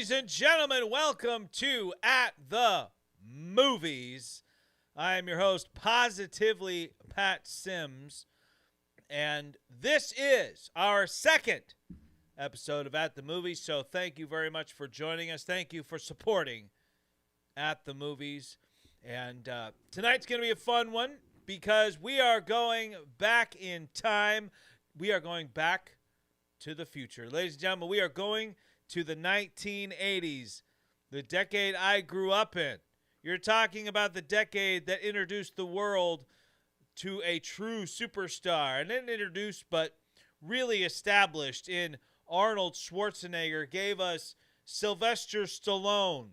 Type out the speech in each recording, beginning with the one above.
Ladies and gentlemen, welcome to At the Movies. I am your host, Positively Pat Sims, and this is our second episode of At the Movies, so thank you very much for joining us. Thank you for supporting At the Movies, and tonight's going to be a fun one because we are going back in time. We are going back to the future. Ladies and gentlemen, we are going to the 1980s, the decade I grew up in. You're talking about the decade that introduced the world to a true superstar. And didn't introduce, but really established in Arnold Schwarzenegger, gave us Sylvester Stallone.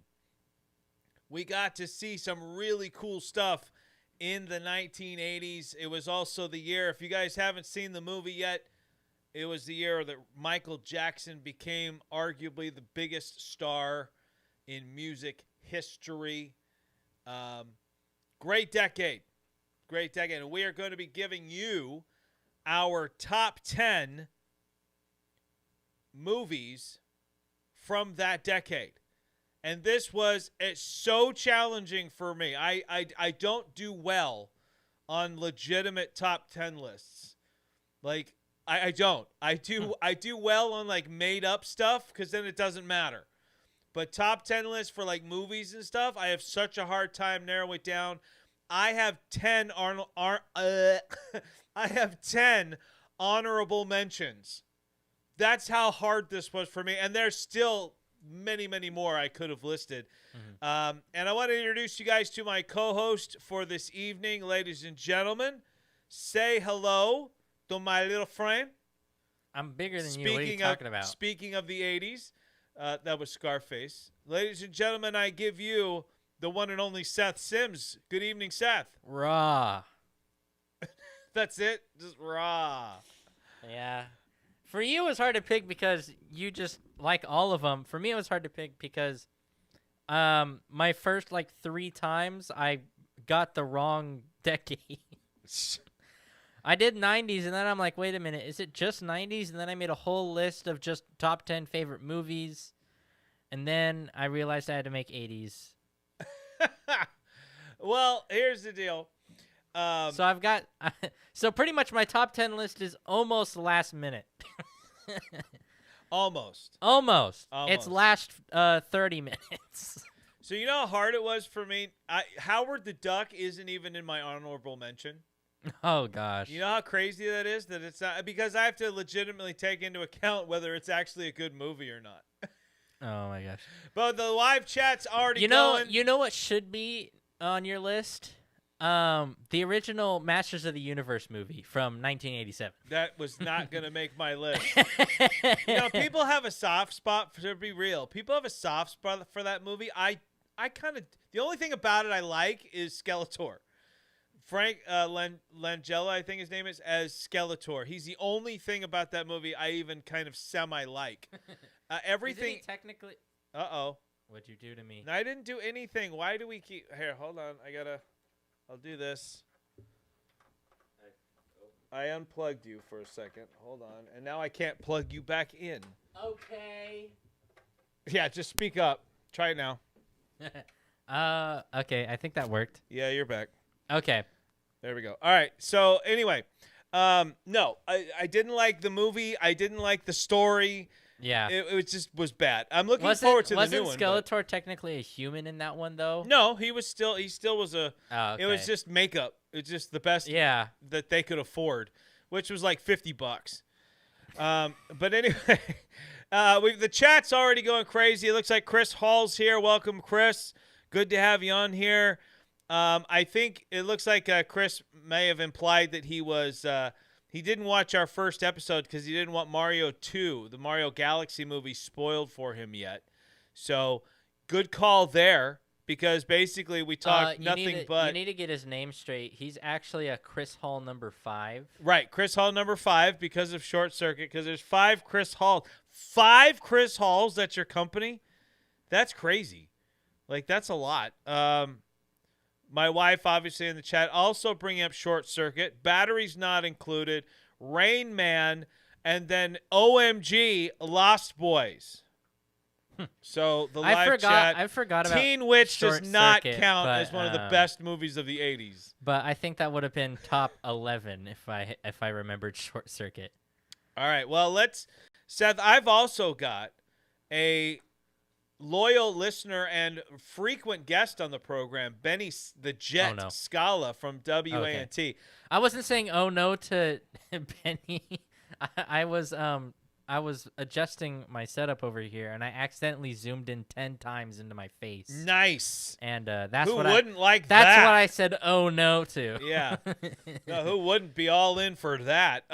We got to see some really cool stuff in the 1980s. It was also the year, if you guys haven't seen the movie yet, it was the year that Michael Jackson became arguably the biggest star in music history. Great decade. Great decade. And we are going to be giving you our top 10 movies from that decade. And this was so challenging for me. I don't do well on legitimate top 10 lists. Like, I don't. I do well on like made up stuff because then it doesn't matter. But top 10 lists for like movies and stuff, I have such a hard time narrowing it down. I have 10 I have 10 honorable mentions. That's how hard this was for me, and there's still many, many more I could have listed. Mm-hmm. And I want to introduce you guys to my co-host for this evening, ladies and gentlemen. Say hello to my little friend. I'm bigger than you. What are you talking about? Speaking of the 80s, that was Scarface. Ladies and gentlemen, I give you the one and only Seth Sims. Good evening, Seth. Raw. That's it? Just raw. Yeah. For you, it was hard to pick because you just like all of them. For me, it was hard to pick because my first like 3 times, I got the wrong decade. I did 90s, and then I'm like, wait a minute, is it just 90s? And then I made a whole list of just top 10 favorite movies, and then I realized I had to make 80s. Well, here's the deal. So I've got so pretty much my top 10 list is almost last minute. Almost. It's last 30 minutes. So you know how hard it was for me? Howard the Duck isn't even in my honorable mention. Oh, gosh. You know how crazy that is? That it's not, because I have to legitimately take into account whether it's actually a good movie or not. Oh, my gosh. But the live chat's already going. You know what should be on your list? The original Masters of the Universe movie from 1987. That was not going to make my list. You know, people have a soft spot, to be real. People have a soft spot for that movie. I kind of, the only thing about it I like is Skeletor. Frank Langella, I think his name is, as Skeletor. He's the only thing about that movie I even kind of semi-like. Everything. Isn't he technically. Uh-oh. What'd you do to me? I didn't do anything. Why do we keep. Here, hold on. I'll do this. I unplugged you for a second. Hold on. And now I can't plug you back in. Okay. Yeah, just speak up. Try it now. Okay. I think that worked. Yeah, you're back. Okay. There we go. All right. So anyway, no, I didn't like the movie. I didn't like the story. Yeah. It just was bad. I'm looking forward to the new one. Wasn't Skeletor technically a human in that one, though? No, he still was a. Oh, okay. It was just makeup. It's just the best. Yeah. That they could afford, which was like $50. But anyway, the chat's already going crazy. It looks like Chris Hall's here. Welcome, Chris. Good to have you on here. I think it looks like Chris may have implied that he was he didn't watch our first episode because he didn't want Mario 2, the Mario Galaxy movie, spoiled for him yet. So good call there, because basically we talked nothing but. You need to get his name straight. He's actually a Chris Hall number 5. Right, Chris Hall number 5 because of Short Circuit, because there's 5 Chris Halls. 5 Chris Halls, that's your company? That's crazy. Like, that's a lot. My wife, obviously, in the chat, also bringing up Short Circuit. Batteries not included. Rain Man. And then OMG, Lost Boys. So the live chat. I forgot about Teen Witch does Short not Circuit, count but, as one of the best movies of the 80s. But I think that would have been top 11 if I remembered Short Circuit. All right. Well, Seth, I've also got a loyal listener and frequent guest on the program, Benny the Jet Scala from WANT. I wasn't saying oh no to Benny. I was adjusting my setup over here, and I accidentally zoomed in 10 times into my face. Nice. And that's who what wouldn't like that's that? what I said oh no to. Yeah. No, who wouldn't be all in for that?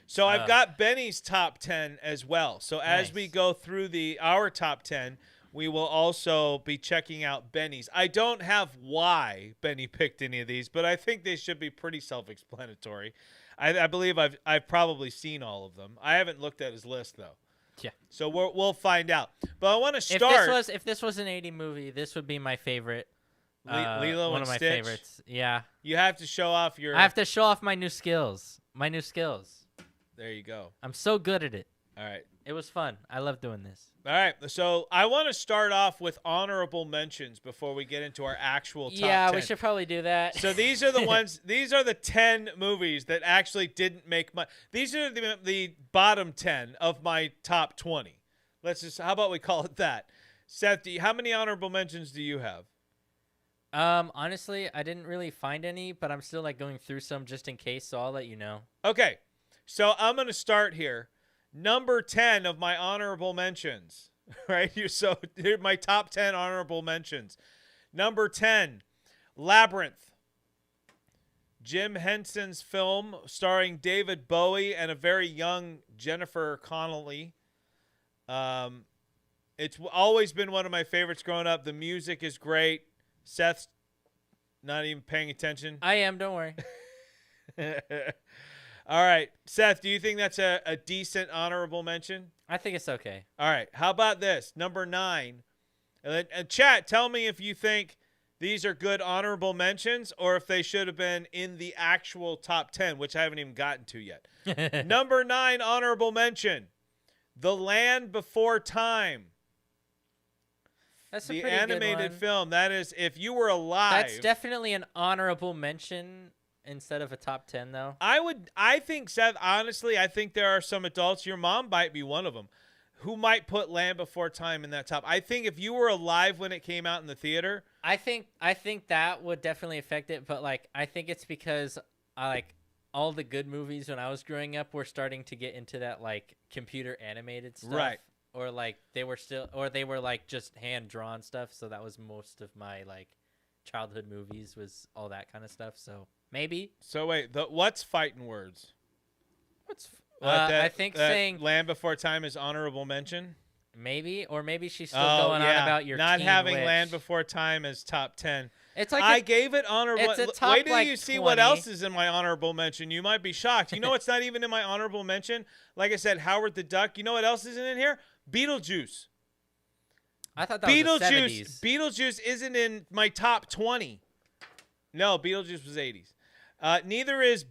So I've got Benny's top 10 as well. So as we go through our top 10, we will also be checking out Benny's. I don't have why Benny picked any of these, but I think they should be pretty self-explanatory. I believe I've probably seen all of them. I haven't looked at his list though. Yeah. So we'll find out. But I want to start. If this was an 80 movie, this would be my favorite. Lilo one and of my Stitch. favorites. Yeah. You have to show off your. I have to show off my new skills. There you go. I'm so good at it. All right. It was fun. I love doing this. All right. So I want to start off with honorable mentions before we get into our actual top 10. Yeah, we should probably do that. So these are the ones. These are the 10 movies that actually didn't make my. These are the bottom 10 of my top 20. How about we call it that? Seth, how many honorable mentions do you have? Honestly, I didn't really find any, but I'm still going through some just in case, so I'll let you know. Okay. So I'm going to start here. Number 10 of my honorable mentions, right? So here are my top 10 honorable mentions. Number 10, Labyrinth. Jim Henson's film starring David Bowie and a very young Jennifer Connelly. It's always been one of my favorites growing up. The music is great. Seth's not even paying attention. I am, don't worry. All right. Seth, do you think that's a decent honorable mention? I think it's okay. All right. How about this? Number 9. And chat, tell me if you think these are good honorable mentions or if they should have been in the actual top 10, which I haven't even gotten to yet. Number 9 honorable mention, The Land Before Time. That's a the pretty animated good one. film. That is, if you were alive. That's definitely an honorable mention instead of a top 10, though. I think, Seth, honestly, I think there are some adults, your mom might be one of them, who might put Land Before Time in that top. I think if you were alive when it came out in the theater. I think that would definitely affect it, but I think it's because all the good movies when I was growing up were starting to get into that computer animated stuff. Right. Or they were just hand drawn stuff, so that was most of my childhood movies was all that kind of stuff. So maybe. So wait, what's fighting words? I think saying Land Before Time is honorable mention. Maybe, or maybe she's still going on about your not Teen having Witch. Land Before Time as top 10. It's I gave it honorable. It's a top, wait till you see 20. what else is in my honorable mention. You might be shocked. You know what's not even in my honorable mention? Like I said, Howard the Duck. You know what else isn't in here? Beetlejuice. I thought that was the 70s. Beetlejuice isn't in my top 20. No, Beetlejuice was 80s. Neither is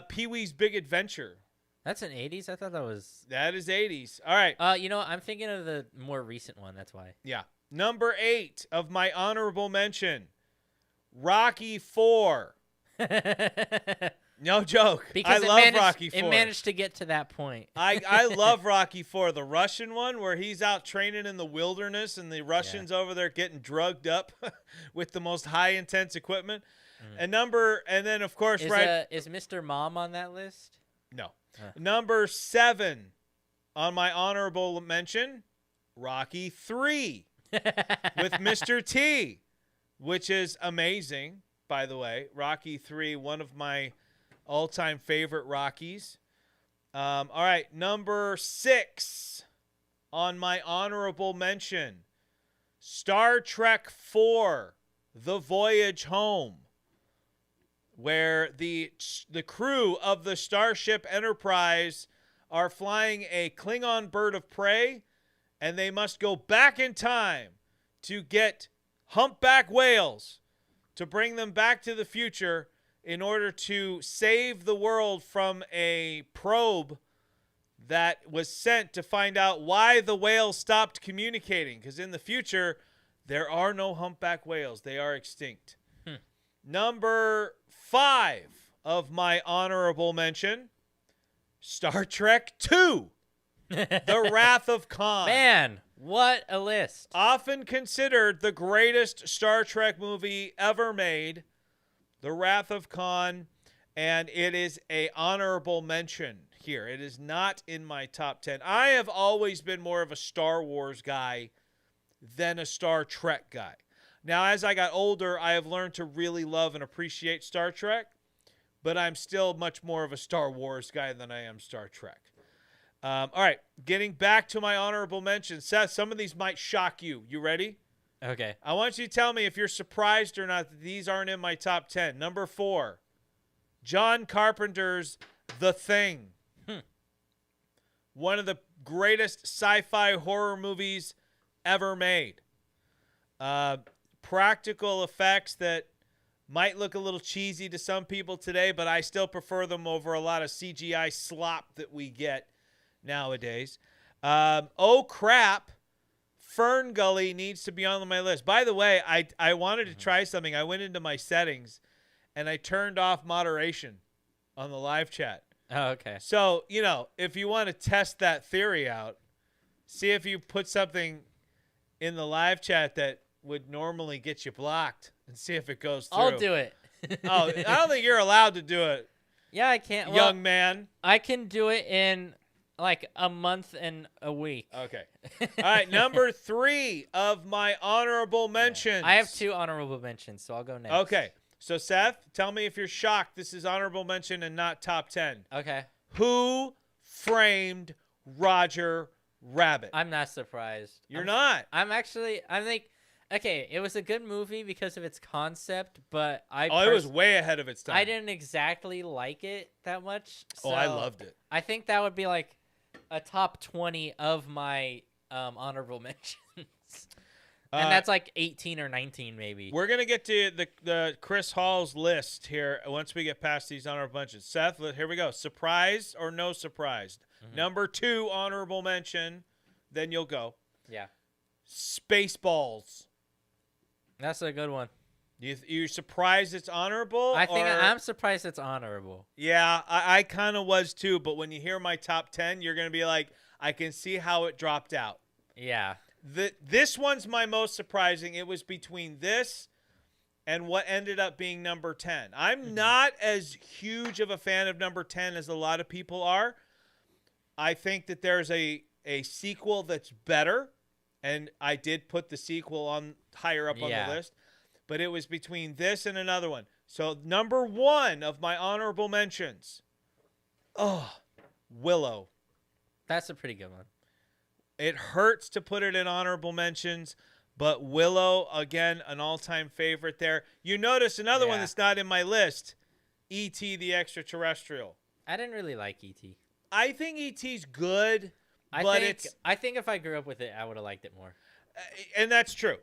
Pee-wee's Big Adventure. That's an 80s? I thought that was... That is 80s. All right. I'm thinking of the more recent one. That's why. Yeah. Number 8 of my honorable mention, Rocky 4. No joke. Because I love Rocky 4. It managed to get to that point. I love Rocky 4, the Russian one where he's out training in the wilderness and the Russians over there getting drugged up with the most high intense equipment. And then of course, is Mr. Mom on that list? No. Number 7 on my honorable mention, Rocky 3 with Mr. T, which is amazing, by the way. Rocky 3, one of my all-time favorite Rockies. All right, number 6 on my honorable mention, Star Trek 4, The Voyage Home, where the crew of the Starship Enterprise are flying a Klingon bird of prey, and they must go back in time to get humpback whales to bring them back to the future in order to save the world from a probe that was sent to find out why the whales stopped communicating. Because in the future, there are no humpback whales. They are extinct. Number 5 of my honorable mention, Star Trek II, The Wrath of Khan. Man, what a list. Often considered the greatest Star Trek movie ever made, The Wrath of Khan, and it is a honorable mention here. It is not in my top 10. I have always been more of a Star Wars guy than a Star Trek guy. Now, as I got older, I have learned to really love and appreciate Star Trek, but I'm still much more of a Star Wars guy than I am Star Trek. All right, getting back to my honorable mentions. Seth, some of these might shock you. You ready? Okay. I want you to tell me if you're surprised or not that these aren't in my top 10. Number 4, John Carpenter's The Thing. One of the greatest sci-fi horror movies ever made. Practical effects that might look a little cheesy to some people today, but I still prefer them over a lot of CGI slop that we get nowadays. Oh, crap. Fern Gully needs to be on my list. By the way, I wanted to try something. I went into my settings, and I turned off moderation on the live chat. Oh, okay. So, if you want to test that theory out, see if you put something in the live chat that would normally get you blocked and see if it goes through. I'll do it. Oh, I don't think you're allowed to do it, Yeah, I can't. young man. I can do it in like a month and a week. Okay. All right, number 3 of my honorable mentions. I have 2 honorable mentions, so I'll go next. Okay. So, Seth, tell me if you're shocked this is honorable mention and not top 10. Okay. Who framed Roger Rabbit? I'm not surprised. You're not. I'm like, okay, it was a good movie because of its concept, but it was way ahead of its time. I didn't exactly like it that much. So I loved it. I think that would be like a top 20 of my honorable mentions. And that's like 18 or 19 maybe. We're going to get to the Chris Hall's list here once we get past these honorable mentions. Seth, here we go. Surprised or no surprised? Number 2 honorable mention, then you'll go. Yeah. Spaceballs. That's a good one. You're surprised it's honorable? I'm surprised it's honorable. Yeah, I kind of was too, but when you hear my top 10, you're going to be like, I can see how it dropped out. Yeah. This one's my most surprising. It was between this and what ended up being number 10. I'm not as huge of a fan of number 10 as a lot of people are. I think that there's a sequel that's better, and I did put the sequel on higher up on the list, but it was between this and another one. So number 1 of my honorable mentions, Willow. That's a pretty good one. It hurts to put it in honorable mentions, but Willow, again, an all-time favorite there. You notice another one that's not in my list, E.T. the Extraterrestrial. I didn't really like E.T. I think E.T.'s good, I think if I grew up with it, I would have liked it more. And that's true.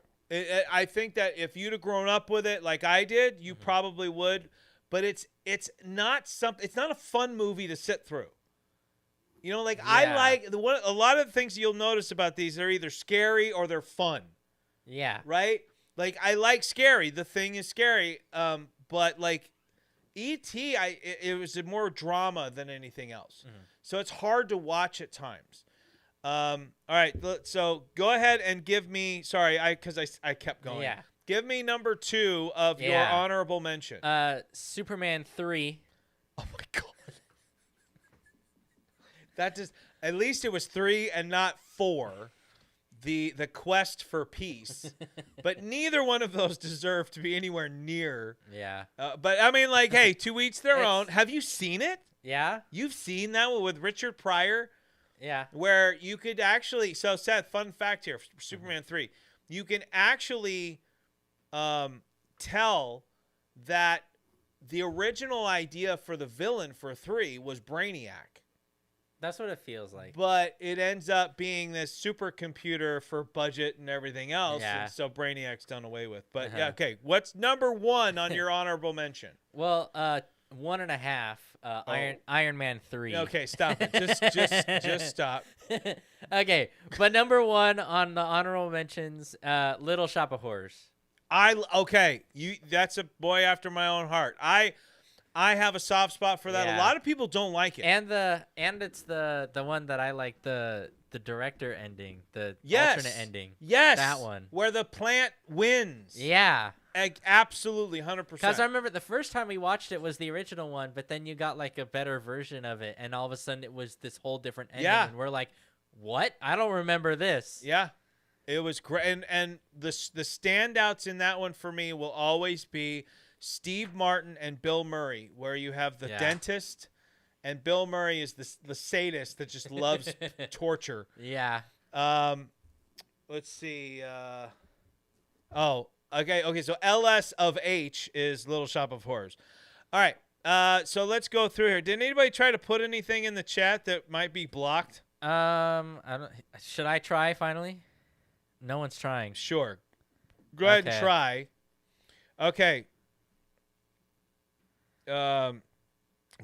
I think that if you'd have grown up with it like I did, you probably would. But it's not a fun movie to sit through. I like a lot of the things you'll notice about these. They're either scary or they're fun. Yeah. Right. Like I like scary. The Thing is scary. But like E.T., it was more drama than anything else. So it's hard to watch at times. All right. So go ahead and give me. Sorry, because I kept going. Yeah. Give me number 2 of your honorable mention. Superman 3. Oh my God. At least it was 3 and not 4. The quest for peace, but neither one of those deserve to be anywhere near. Yeah. But I mean, like, hey, to each their own. Have you seen it? Yeah. You've seen that one with Richard Pryor? Yeah. Where you could actually. So, Seth, fun fact here: for Superman 3, you can actually tell that the original idea for the villain for 3 was Brainiac. That's what it feels like. But it ends up being this supercomputer for budget and everything else. Yeah. And so Brainiac's done away with. But yeah, okay. What's number 1 on your honorable mention? Well, 1.5. Iron Man 3. Okay, stop it. Just stop. Okay, but number 1 on the honorable mentions, Little Shop of Horrors. That's a boy after my own heart. I have a soft spot for that. Yeah. A lot of people don't like it. And it's the one that I like, the director ending, the alternate ending. Yes. That one. Where the plant wins. Yeah. Absolutely, 100%. Because I remember the first time we watched it was the original one, but then you got like a better version of it, and all of a sudden it was this whole different ending, and we're like, what? I don't remember this. Yeah. It was great. And the standouts in that one for me will always be Steve Martin and Bill Murray, where you have the dentist, and Bill Murray is the sadist that just loves torture. Yeah. Let's see. Okay. So LS of H is Little Shop of Horrors. All right. So let's go through here. Did anybody try to put anything in the chat that might be blocked? I don't. Should I try finally? No one's trying. Sure. Go ahead and try. Okay.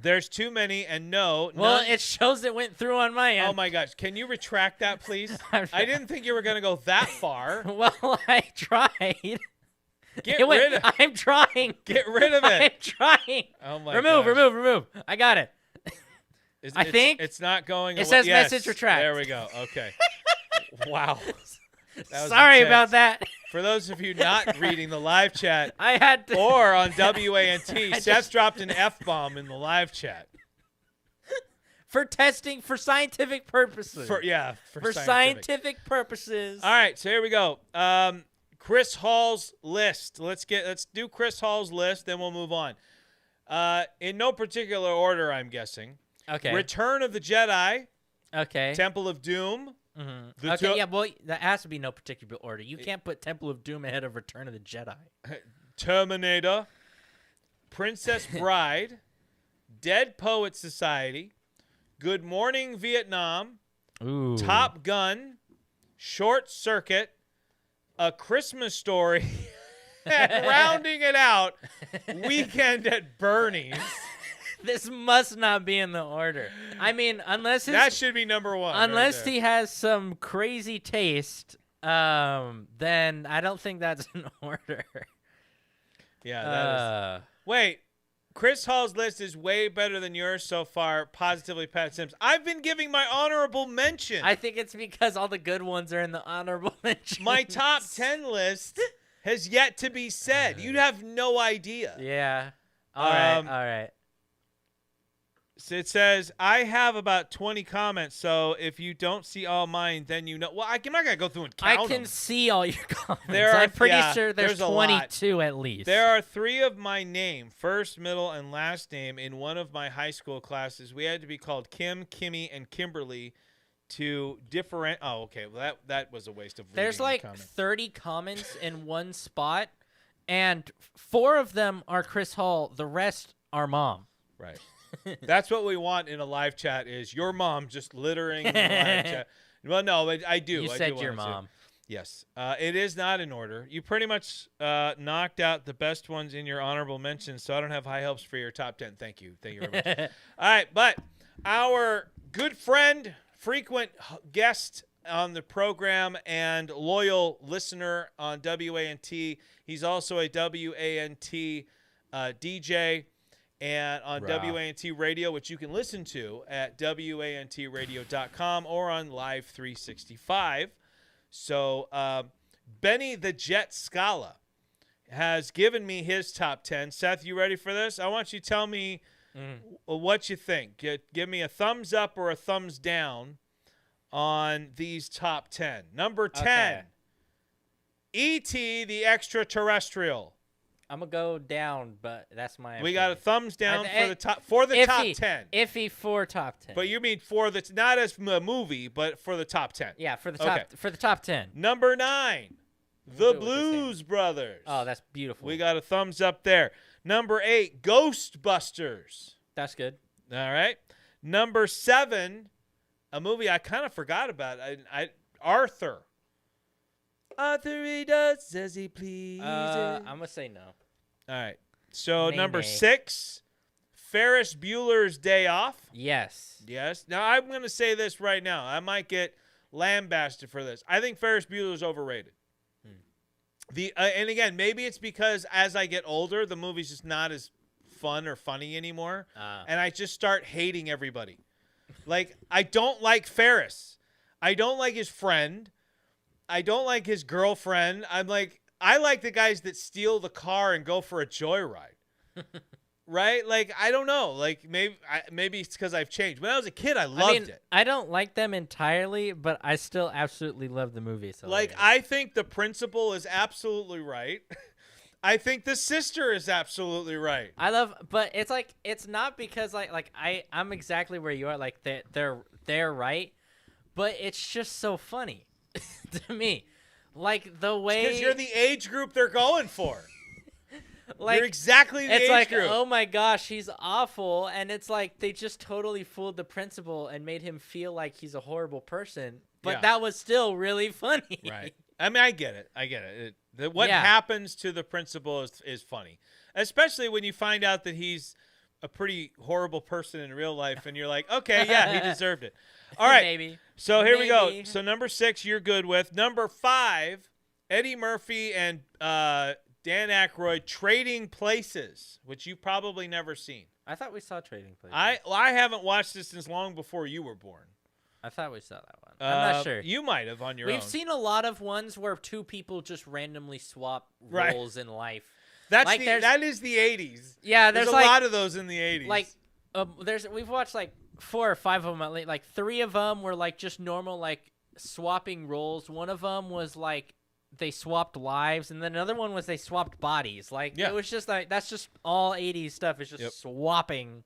There's too many, and no. Well, it shows it went through on my end. Oh my gosh! Can you retract that, please? I didn't think you were gonna go that far. Well, I tried. I'm trying. Get rid of it. I'm trying. Oh my Remove. I got it. I think it's not going. It says message retract. There we go. Okay. Wow. Sorry about that. For those of you not reading the live chat, I had to. Or on WANT, Seth dropped an F-bomb in the live chat. For testing, for scientific purposes. For scientific purposes. All right, so here we go. Chris Hall's list. Let's do Chris Hall's list, then we'll move on. In no particular order, I'm guessing. Okay. Return of the Jedi. Okay. Temple of Doom. Mm-hmm. Okay, well, that has to be no particular order. You can't put Temple of Doom ahead of Return of the Jedi. Terminator. Princess Bride. Dead Poet Society. Good Morning Vietnam. Ooh. Top Gun. Short Circuit. A Christmas Story. And rounding it out, Weekend at Bernie's. This must not be in the order. I mean, unless that should be number 1. Unless he has some crazy taste, then I don't think that's in order. Yeah, that is. Wait, Chris Hall's list is way better than yours so far. Positively, Pat Sims. I've been giving my honorable mention. I think it's because all the good ones are in the honorable mention. My top 10 list has yet to be said. You'd have no idea. Yeah. All right. So it says, I have about 20 comments, so if you don't see all mine, then you know. Well, I'm not going to go through and count I can them. see all your comments. I'm pretty sure there's 22 at least. There are 3 of my name, first, middle, and last name, in one of my high school classes. We had to be called Kim, Kimmy, and Kimberly to different. Oh, okay. Well, that was a waste of reading. There's like 30 comments in one spot, and 4 of them are Chris Hall. The rest are Mom. Right. That's what we want in a live chat is your mom just littering in the live chat. Well, no, I do. You said your mom. Yes. It is not in order. You pretty much knocked out the best ones in your honorable mentions, so I don't have high hopes for your top 10. Thank you. Thank you very much. All right, but our good friend, frequent guest on the program and loyal listener on WANT, he's also a WANT DJ. And on WANT Radio, which you can listen to at wantradio.com or on Live 365. So Benny the Jet Scala has given me his top 10. Seth, you ready for this? I want you to tell me what you think. Give me a thumbs up or a thumbs down on these top 10. Number 10, E.T. the Extraterrestrial. I'm gonna go down, but that's my. We got a thumbs down for the top 10. Iffy for top 10. But you mean for the not as a movie, but for the top 10. Yeah, for the top 10. Number 9, The Blues Brothers. Oh, that's beautiful. We got a thumbs up there. Number 8, Ghostbusters. That's good. All right. Number 7, a movie I kind of forgot about. Arthur. Arthur, he does as he pleases. I'm going to say no. All right. So number 6, Ferris Bueller's Day Off. Yes. Yes. Now, I'm going to say this right now. I might get lambasted for this. I think Ferris Bueller's overrated. And again, maybe it's because as I get older, the movie's just not as fun or funny anymore. And I just start hating everybody. Like, I don't like Ferris. I don't like his friend. I don't like his girlfriend. I like the guys that steal the car and go for a joyride. Right? Like, I don't know. Like, maybe it's because I've changed. When I was a kid, I loved it. I don't like them entirely, but I still absolutely love the movie. So like, I think the principal is absolutely right. I think the sister is absolutely right. But it's like, it's not because I'm exactly where you are. Like, they're right, but it's just so funny to me. Like, the way, because you're the age group they're going for. Like, you're exactly the age it's group. like, oh my gosh, he's awful, and it's like they just totally fooled the principal and made him feel like he's a horrible person. But that was still really funny. Right. I mean, I get it. What happens to the principal is funny, especially when you find out that he's a pretty horrible person in real life, and you're like, okay, yeah, he deserved it. All right. Maybe. So here we go. So number 6, you're good with. Number 5, Eddie Murphy and Dan Aykroyd, Trading Places, which you've probably never seen. I thought we saw Trading Places. I haven't watched this since long before you were born. I thought we saw that one. I'm not sure. You might have on your own. We've seen a lot of ones where two people just randomly swap roles in life. That is the 80s. Yeah, there's a lot of those in the 80s. Like, we've watched like 4 or 5 of them. Like 3 of them were like just normal, like swapping roles. One of them was like they swapped lives, and then another one was they swapped bodies. Like, it was just like, that's just all 80s stuff. It's just swapping.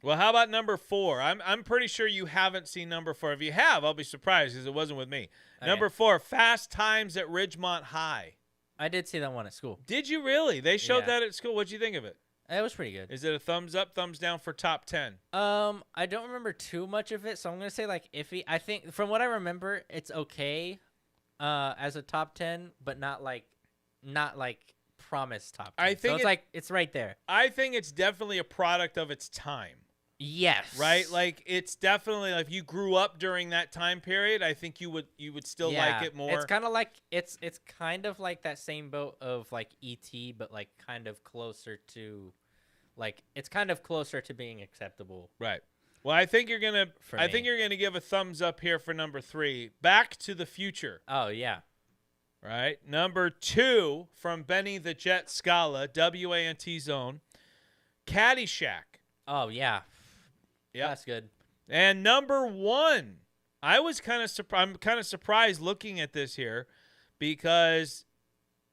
Well, how about number 4? I'm pretty sure you haven't seen number 4. If you have, I'll be surprised because it wasn't with me. Okay. Number 4, Fast Times at Ridgemont High. I did see that one at school. Did you really? They showed that at school. What'd you think of it? It was pretty good. Is it a thumbs up, thumbs down for top 10? I don't remember too much of it, so I'm gonna say like iffy. I think from what I remember, it's okay, as a top 10, but not like promised top 10. I think so it's right there. I think it's definitely a product of its time. Yes. Right? Like, it's definitely, like, if you grew up during that time period, I think you would still like it more. It's kind of like it's kind of like that same boat of like E.T., but like kind of closer to, like, it's kind of closer to being acceptable. Right. Well, I think you're gonna give a thumbs up here for number 3, Back to the Future. Oh yeah. Right. Number 2 from Benny the Jet Scala, WANT Zone, Caddyshack. Oh yeah. Yeah, that's good. And number 1, I'm kind of surprised looking at this here because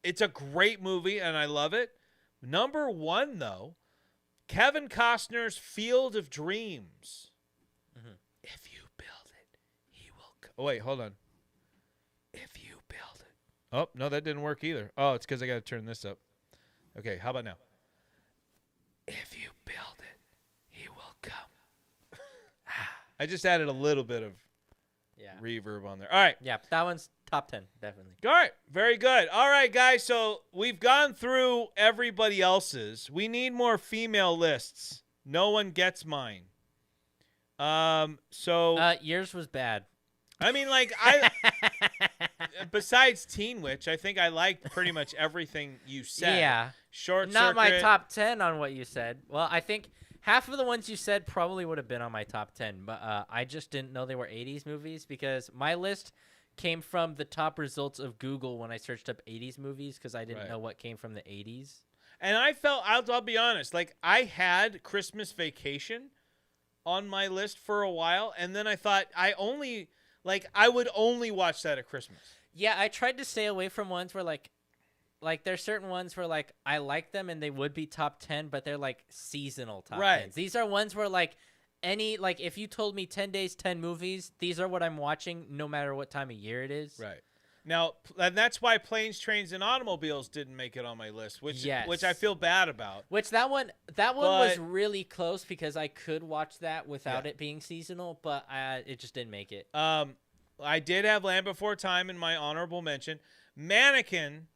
it's a great movie and I love it. Number 1, though, Kevin Costner's Field of Dreams. Mm-hmm. If you build it, he will come. Oh, wait, hold on. If you build it. Oh, no, that didn't work either. Oh, it's because I got to turn this up. Okay, how about now? If you build it, he will come. I just added a little bit of reverb on there. All right. Yeah, that one's top 10, definitely. All right. Very good. All right, guys. So we've gone through everybody else's. We need more female lists. No one gets mine. Yours was bad. I mean, like, besides Teen Witch, I think I liked pretty much everything you said. Yeah. Short Not Circuit. my top 10 on what you said. Well, I think half of the ones you said probably would have been on my top 10, but I just didn't know they were 80s movies because my list came from the top results of Google when I searched up 80s movies because I didn't know what came from the 80s. And I felt, I'll be honest, like I had Christmas Vacation on my list for a while, and then I thought I would only watch that at Christmas. Yeah, I tried to stay away from ones where like there's certain ones where like I like them and they would be top 10, but they're like seasonal top 10s. These are ones where like if you told me 10 days, 10 movies, these are what I'm watching no matter what time of year it is. Right. Now, and that's why Planes, Trains, and Automobiles didn't make it on my list, which I feel bad about. Which that one was really close because I could watch that without it being seasonal, but it just didn't make it. I did have Land Before Time in my honorable mention. Mannequin,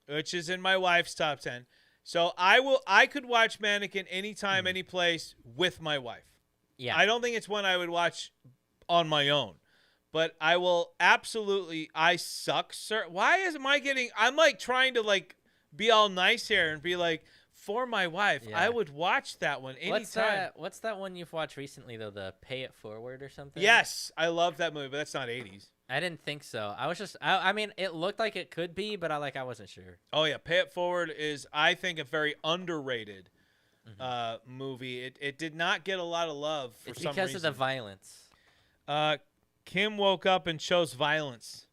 which is in my wife's top 10. So I could watch Mannequin anytime, any place with my wife. Yeah. I don't think it's one I would watch on my own. But I will absolutely. I suck, sir. Why am I getting? I'm like trying to like be all nice here and be like, for my wife, Yeah. I would watch that one anytime. What's that one you've watched recently though? The Pay It Forward or something? Yes, I love that movie, but that's not 80s. I didn't think so. I was just. I mean, it looked like it could be, but I wasn't sure. Oh yeah, Pay It Forward is, I think, a very underrated movie. It did not get a lot of love for It's some reason. because of the violence. Kim woke up and chose violence.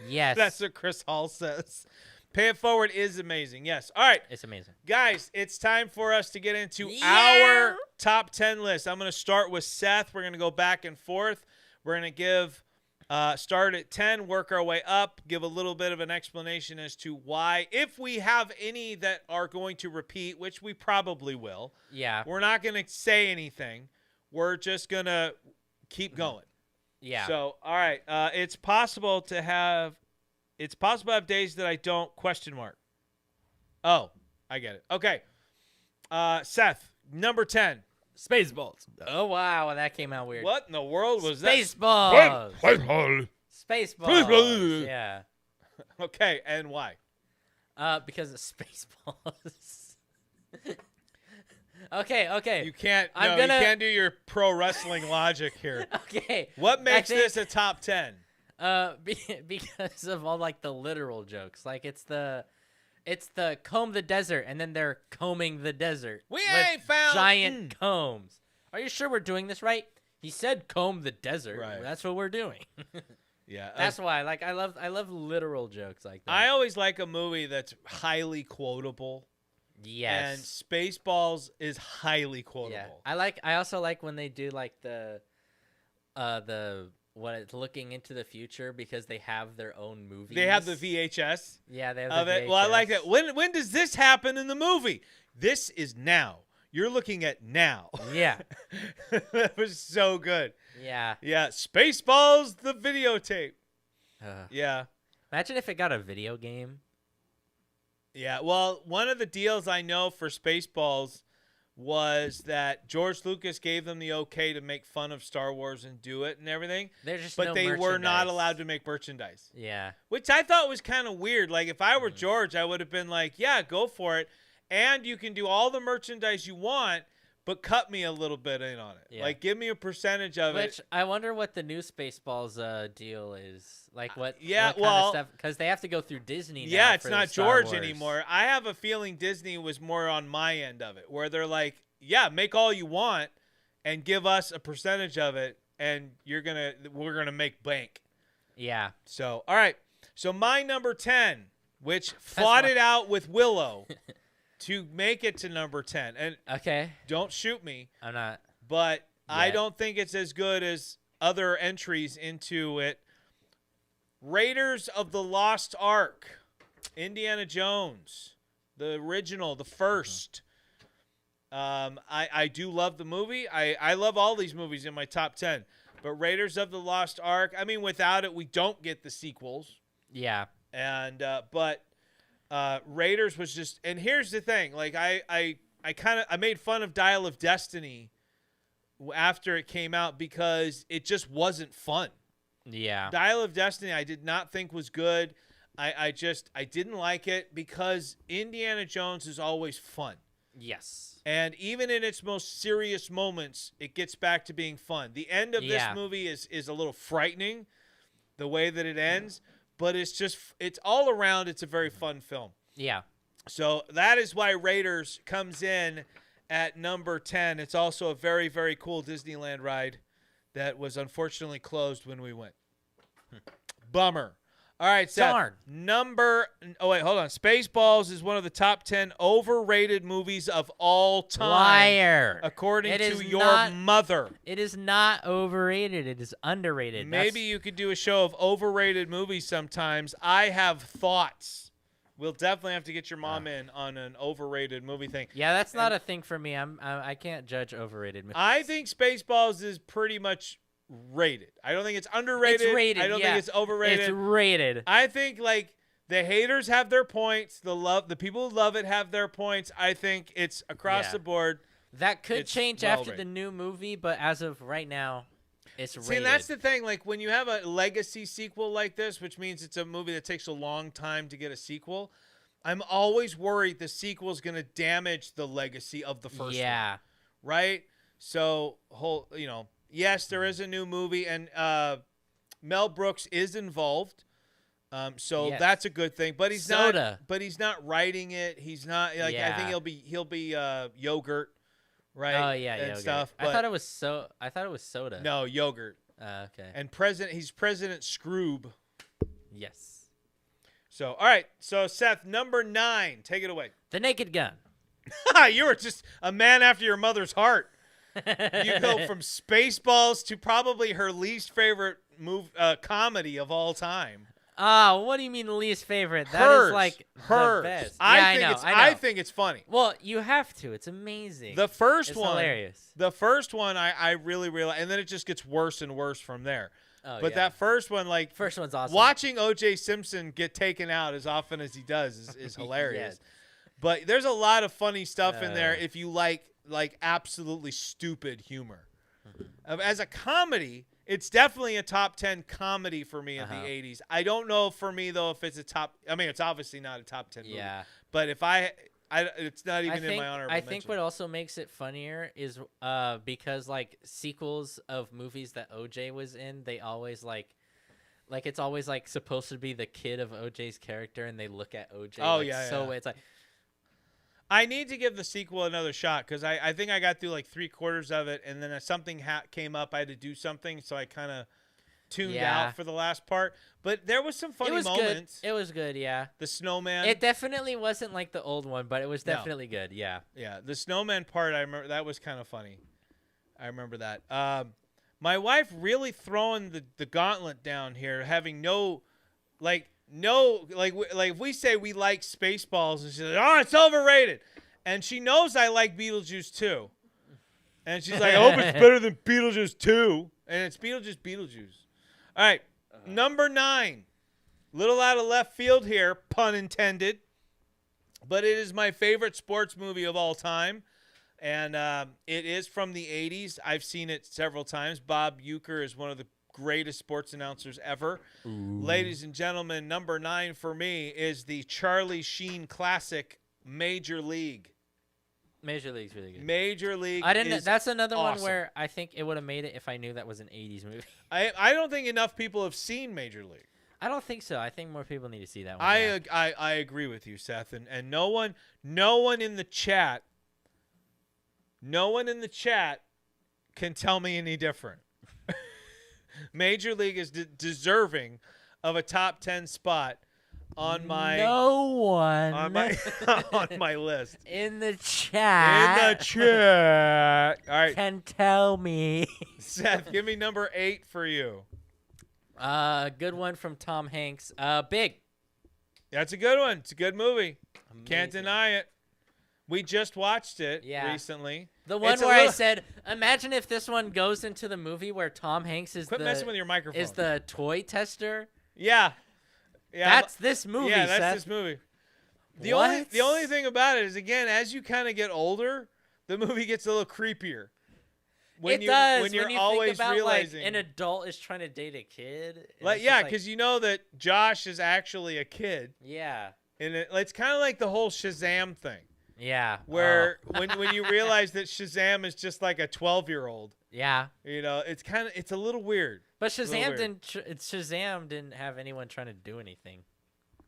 Yes. That's what Chris Hall says. Pay It Forward is amazing. Yes. All right. It's amazing. Guys, it's time for us to get into Yeah. our top 10 list. I'm going to start with Seth. We're going to go back and forth. We're going to give start at 10, work our way up, give a little bit of an explanation as to why, if we have any that are going to repeat, which we probably will. Yeah. We're not going to say anything. We're just going to keep going. Yeah. So, all right, it's possible to have days that I don't ? Oh, I get it. Okay. Seth, number 10. Spaceballs. Oh wow, that came out weird. What in the world was Spaceballs. that? Spaceballs. Yeah. Okay, and why? Because of Spaceballs. Okay. You can't I'm you gonna- can't do your pro wrestling logic here. Okay. What makes I think- this a top 10? Because of all like the literal jokes. Like it's the comb the desert, and then they're combing the desert. We with ain't found giant combs. Are you sure we're doing this right? He said comb the desert. Right. That's what we're doing. Yeah. That's why. Like I love literal jokes like that. I always like a movie that's highly quotable. And yes. Spaceballs is highly quotable. Yeah. I also like when they do like the what it's looking into the future because they have their own movies. They have the VHS. Yeah, they have of the it. VHS. Well, I like that. When does this happen in the movie? This is now. You're looking at now. Yeah. That was so good. Yeah. Yeah, Spaceballs, the videotape. Yeah. Imagine if it got a video game. Yeah, well, one of the deals I know for Spaceballs was that George Lucas gave them the okay to make fun of Star Wars and do it and everything, There's just but no they were not merchandise. allowed to make merchandise. Yeah. Which I thought was kind of weird. Like, if I were George, I would have been like, yeah, go for it. And you can do all the merchandise you want, but cut me a little bit in on it. Yeah. Like, give me a percentage of Which it. I wonder what the new Spaceballs deal is. Like what? Yeah, what kind well- of stuff? Because they have to go through Disney. Yeah, now it's for not Star George Wars. anymore. I have a feeling Disney was more on my end of it, where they're like, yeah, make all you want and give us a percentage of it, and we're gonna make bank. Yeah. So, all right. So my number 10, which fought it out with Willow to make it to number 10. And Okay. don't shoot me, I'm not. but I Yet. don't think it's as good as other entries into it. Raiders of the Lost Ark, Indiana Jones, the original, the first. I do love the movie. I love all these movies in my top 10. But Raiders of the Lost Ark, I mean, without it, we don't get the sequels. Yeah. And but Raiders was just, and here's the thing, like I made fun of Dial of Destiny after it came out because it just wasn't fun. Yeah. Dial of Destiny I did not think was good. I didn't like it because Indiana Jones is always fun. Yes. And even in its most serious moments, it gets back to being fun. The end of this Yeah. movie is a little frightening, the way that it ends, but it's all around, it's a very fun film. Yeah. So that is why Raiders comes in at number 10. It's also a very, very cool Disneyland ride that was unfortunately closed when we went. Bummer. All right, Seth. Darn. Oh, wait, hold on. Spaceballs is one of the top 10 overrated movies of all time. Liar. According It to is your not- mother. It is not overrated. It is underrated. Maybe you could do a show of overrated movies sometimes. I have thoughts. We'll definitely have to get your mom in on an overrated movie thing. Yeah, that's not a thing for me. I can't judge overrated movies. I think Spaceballs is pretty much rated. I don't think it's underrated. It's rated. I don't yeah. think it's overrated. It's rated. I think like The haters have their points. The people who love it have their points. I think it's across the board. That could It's change well after the rated. new movie, but as of right now, it's rated. See, and that's the thing. Like when you have a legacy sequel like this, which means it's a movie that takes a long time to get a sequel, I'm always worried the sequel is going to damage the legacy of the first one. Right? So, yes, there is a new movie, and Mel Brooks is involved. So that's a good thing. But he's not. But he's not writing it. He's not like. I think he'll be yogurt, right? Oh yeah, and yogurt. stuff. But I thought it was soda. No, yogurt. Okay. And he's President Scroob. Yes. So all right. So Seth, number 9, take it away. The Naked Gun. You were just a man after your mother's heart. You go from Spaceballs to probably her least favorite comedy of all time. What do you mean least favorite? That is like the best. I think it's funny. Well, you have to. It's amazing. The first it's one, hilarious. The first one, I really realize, and then it just gets worse and worse from there. Oh, but that first one, first one's awesome. Watching O.J. Simpson get taken out as often as he does is hilarious. Yes. But there's a lot of funny stuff in there if you like absolutely stupid humor. As a comedy, it's definitely a top 10 comedy for me in the 80s. I don't know for me, though, if it's a top – I mean, it's obviously not a top 10 movie. Yeah. But if it's not even in my honorable mention. I think what also makes it funnier is because, like, sequels of movies that OJ was in, they always, like it's always, like, supposed to be the kid of OJ's character, and they look at OJ. Oh, like, yeah, so yeah. it's like – I need to give the sequel another shot because I think I got through like 3/4 of it, and then something came up. I had to do something, so I kind of tuned out for the last part. But there was some funny moments. It was good, yeah. The snowman. It definitely wasn't like the old one, but it was definitely good, yeah. Yeah, the snowman part, I remember that was kind of funny. I remember that. My wife really throwing the gauntlet down here, having if we say we like Spaceballs, and she's like, oh, it's overrated. And she knows I like Beetlejuice 2. And she's like, I hope it's better than Beetlejuice 2. And it's Beetlejuice. All right, number 9. Little out of left field here, pun intended. But it is my favorite sports movie of all time. And it is from the 80s. I've seen it several times. Bob Uecker is one of the greatest sports announcers ever. Ooh. Ladies and gentlemen, number 9 for me is the Charlie Sheen classic, Major League. Major League's really good. Major League. I didn't know. That's another awesome. one where I think it would have made it if I knew that was an 80s movie. I don't think enough people have seen Major League. I don't think so. I think more people need to see that one. I agree with you, Seth, and no one in the chat can tell me any different. Major League is deserving of a top 10 spot on my on my list. In the chat. All right. Can tell me. Seth, give me number 8 for you. Good one from Tom Hanks. Big. That's a good one. It's a good movie. Amazing. Can't deny it. We just watched it recently. The one where I said, imagine if this one goes into the movie where Tom Hanks is messing with your microphone. Is the toy tester. Yeah. That's this movie, Yeah, that's Seth. this movie. The only thing about it is, again, as you kind of get older, the movie gets a little creepier. When you always think about, realizing like, an adult is trying to date a kid. Because you know that Josh is actually a kid. Yeah. And it's kind of like the whole Shazam thing. Yeah. Where when you realize that Shazam is just like a 12-year-old. Yeah. You know, it's a little weird. But Shazam didn't have anyone trying to do anything.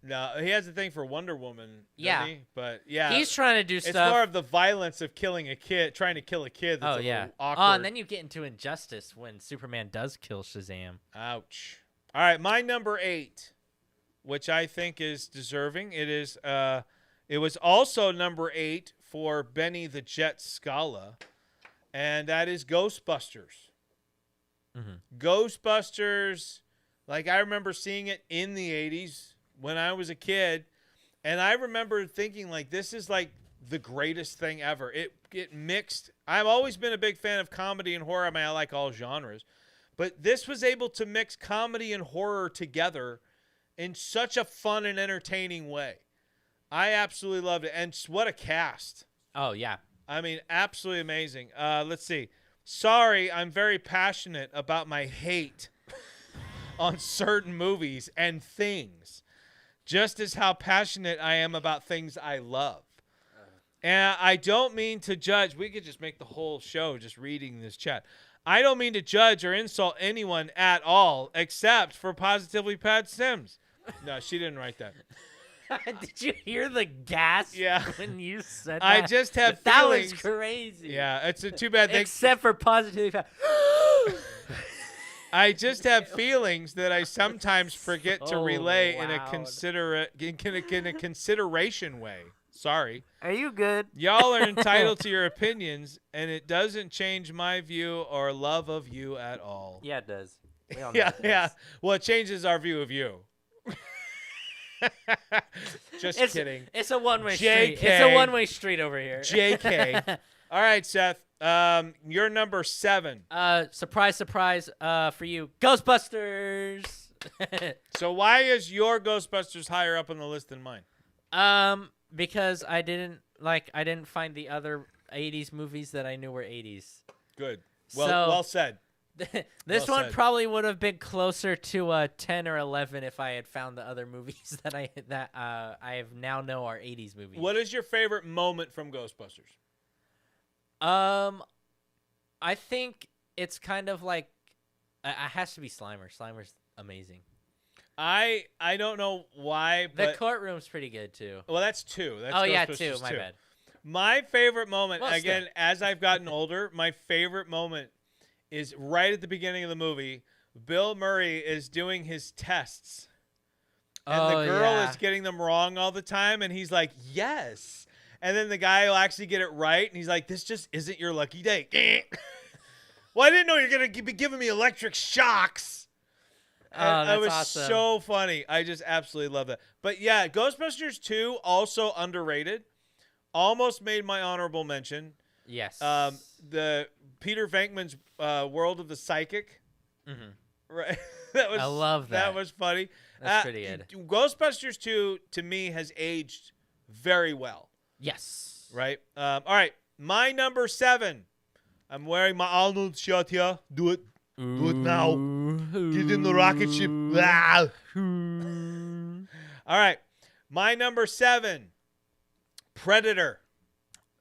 No, he has a thing for Wonder Woman, doesn't he? But yeah. He's trying to do stuff. It's more of the violence of killing a kid, trying to kill a kid that's a little awkward. Oh, and then you get into Injustice when Superman does kill Shazam. Ouch. All right, my number 8, which I think is deserving. It was also number 8 for Benny the Jet Scala, and that is Ghostbusters. Mm-hmm. Ghostbusters, like I remember seeing it in the 80s when I was a kid, and I remember thinking, like, this is like the greatest thing ever. It mixed. I've always been a big fan of comedy and horror. I mean, I like all genres, but this was able to mix comedy and horror together in such a fun and entertaining way. I absolutely loved it. And what a cast. Oh, yeah. I mean, absolutely amazing. Let's see. Sorry, I'm very passionate about my hate on certain movies and things, just as how passionate I am about things I love. And I don't mean to judge. We could just make the whole show just reading this chat. I don't mean to judge or insult anyone at all, except for Positively Pat Sims. No, she didn't write that. Did you hear the gasp Yeah. when you said that? I just have that feelings. was crazy. Yeah, it's too bad. Except for Positively Pat. I just have feelings that I sometimes forget to So relay in a loud. in a consideration way. Sorry. Are you good? Y'all are entitled to your opinions, and it doesn't change my view or love of you at all. Yeah, it does. We all know Yeah, it does. yeah. Well, it changes our view of you. Just kidding. It's a one-way JK. street. It's a one-way street over here. JK. All right, Seth. You're number 7. Surprise, surprise. For you, Ghostbusters. So why is your Ghostbusters higher up on the list than mine? Because I didn't find the other 80s movies that I knew were 80s. Good. So- Well said. This Well one said. probably would have been closer to 10 or 11 if I had found the other movies that I have now know are 80s movies. What is your favorite moment from Ghostbusters? I think it's kind of like it has to be Slimer. Slimer's amazing. I don't know why, The but courtroom's pretty good too. well, that's 2. That's Oh yeah, Ghostbusters 2. My 2. bad. My favorite moment, Well, again, still. as I've gotten older, my favorite moment is right at the beginning of the movie. Bill Murray is doing his tests, and Oh, the girl yeah. is getting them wrong all the time, and he's like, yes. And then the guy will actually get it right, and he's like, this just isn't your lucky day. Well, I didn't know you're going to be giving me electric shocks. Oh, And that's it was awesome. so funny. I just absolutely love that. But yeah, Ghostbusters 2, also underrated. Almost made my honorable mention. Yes. The Peter Venkman's World of the Psychic. Mhm. Right. That was I love That that. was funny. That's pretty good. Ghostbusters 2 to me has aged very well. Yes. Right. All right. My number 7. I'm wearing my Arnold shirt here. Do it. Do it now. Get in the rocket ship. Ah. All right. My number 7. Predator.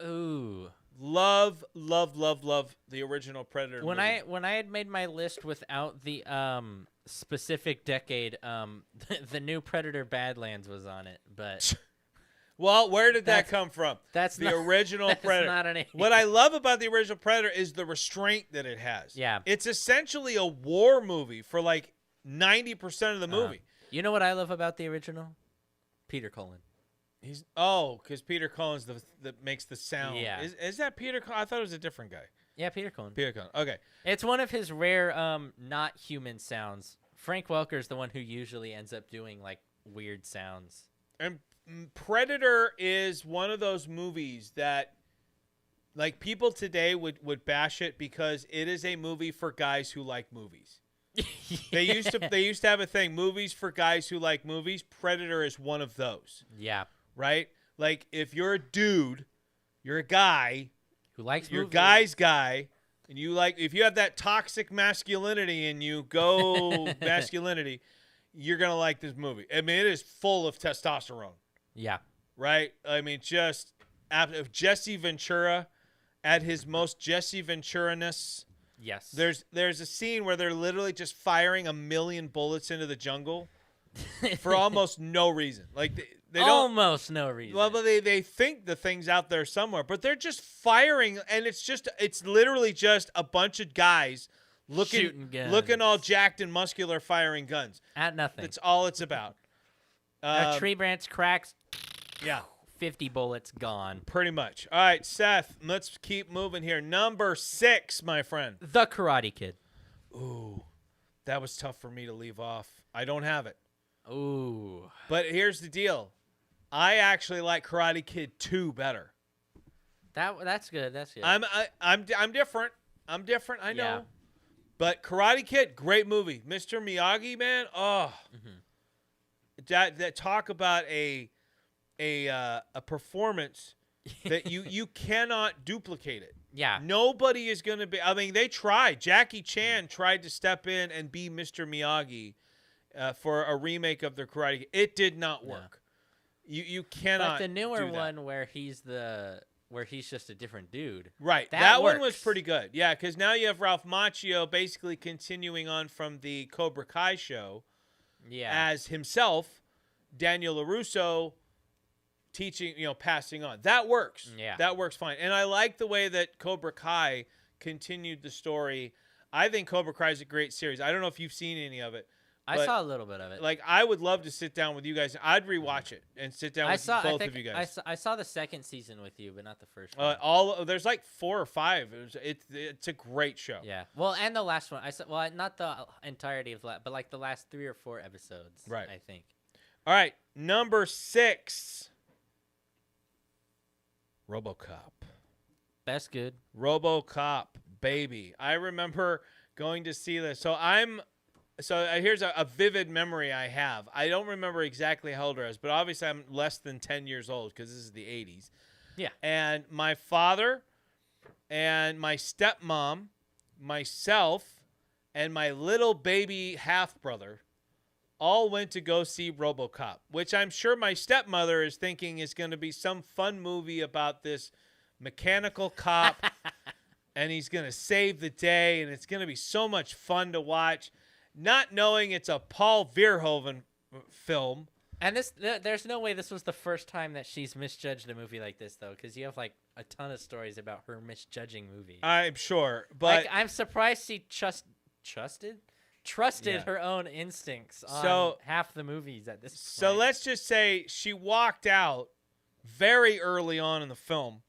Ooh. Love the original Predator When movie. I had made my list without the specific decade, the new Predator Badlands was on it, but Well, where did that That's- come from? that's the not- original that's Predator. not an 80s. What I love about the original Predator is the restraint that it has. Yeah. It's essentially a war movie for like 90% of the movie. You know what I love about the original? Peter Cullen. Because Peter Cullen's that makes the sound. Yeah. Is that Peter Cullen? I thought it was a different guy. Yeah, Peter Cullen. Peter Cullen. Okay. It's one of his rare not human sounds. Frank Welker's the one who usually ends up doing like weird sounds. And Predator is one of those movies that like people today would bash it because it is a movie for guys who like movies. They used to have a thing, movies for guys who like movies. Predator is one of those, Yeah. right? Like if you're a dude, you're a guy, Who likes you're a movies. guy's guy, and you like if you have that toxic masculinity and you go masculinity, you're gonna like this movie. I mean, it is full of testosterone, Yeah. right? I mean, just if Jesse Ventura at his most Jesse Ventura-ness. Yes. There's a scene where they're literally just firing 1,000,000 bullets into the jungle for almost no reason. Like they don't. Almost no reason. Well, but they think the thing's out there somewhere, but they're just firing, and it's literally just a bunch of guys Shooting guns. looking all jacked and muscular, firing guns. At nothing. That's all it's about. A tree branch cracks. Yeah, 50 bullets gone. pretty much. All right, Seth, let's keep moving here. Number 6, my friend. The Karate Kid. Ooh, that was tough for me to leave off. I don't have it. Ooh. But here's the deal. I actually like Karate Kid 2 better. That's good. That's good. I'm different. I'm different. I know. Yeah. But Karate Kid, great movie. Mr. Miyagi, man. Oh. that talk about a performance that you cannot duplicate it. Yeah. Nobody is going to be. I mean, they tried. Jackie Chan tried to step in and be Mr. Miyagi for a remake of the Karate Kid. It did not work. You cannot. But the newer do that. one where he's just a different dude. Right. That one was works. pretty good. Yeah, because now you have Ralph Macchio basically continuing on from the Cobra Kai show as himself, Daniel LaRusso teaching, passing on. That works. Yeah. That works fine. And I like the way that Cobra Kai continued the story. I think Cobra Kai is a great series. I don't know if you've seen any of it. I saw a little bit of it. Like, I would love to sit down with you guys. I'd rewatch it and sit down with both of you guys. I saw the second season with you, but not the first one. There's like 4 or 5. It's a great show. Yeah. Well, and the last one. I saw. Well, not the entirety of that, but like the last 3 or 4 episodes. Right. I think. All right. Number 6. Robocop. That's good. Robocop, baby. I remember going to see this. So here's a vivid memory I have. I don't remember exactly how old I was, but obviously I'm less than 10 years old because this is the 80s. Yeah. And my father and my stepmom, myself, and my little baby half-brother all went to go see Robocop, which I'm sure my stepmother is thinking is going to be some fun movie about this mechanical cop, and he's going to save the day, and it's going to be so much fun to watch. Not knowing it's a Paul Verhoeven film. And there's no way this was the first time that she's misjudged a movie like this, though, because you have like a ton of stories about her misjudging movies. I'm sure, but like, I'm surprised she trusted her own instincts on half the movies at this point. So let's just say she walked out very early on in the film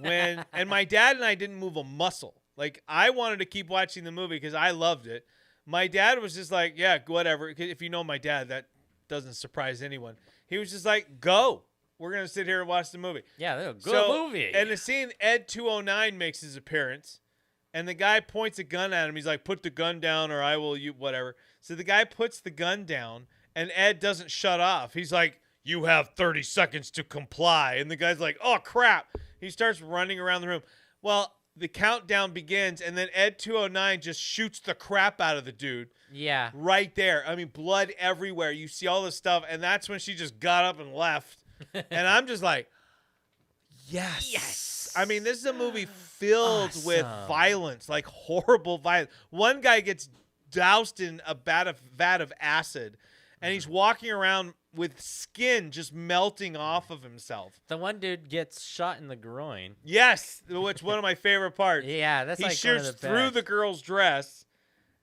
and my dad and I didn't move a muscle. Like, I wanted to keep watching the movie because I loved it. My dad was just like, yeah, whatever. If you know my dad, that doesn't surprise anyone. He was just like, go. We're going to sit here and watch the movie. Yeah, they're a good movie. And the scene, Ed 209 makes his appearance, and the guy points a gun at him. He's like, put the gun down or I will, whatever. So the guy puts the gun down, and Ed doesn't shut off. He's like, you have 30 seconds to comply. And the guy's like, oh, crap. He starts running around the room. Well, the countdown begins, and then Ed 209 just shoots the crap out of the dude. Yeah. Right there. I mean, blood everywhere. You see all this stuff, and that's when she just got up and left. And I'm just like, yes. I mean, this is a movie filled with violence, like horrible violence. One guy gets doused in a vat of acid, and he's walking around with skin just melting off of himself. The one dude gets shot in the groin. Yes, which one of my favorite parts. Yeah, that's like he one of shoots the through best. the girl's dress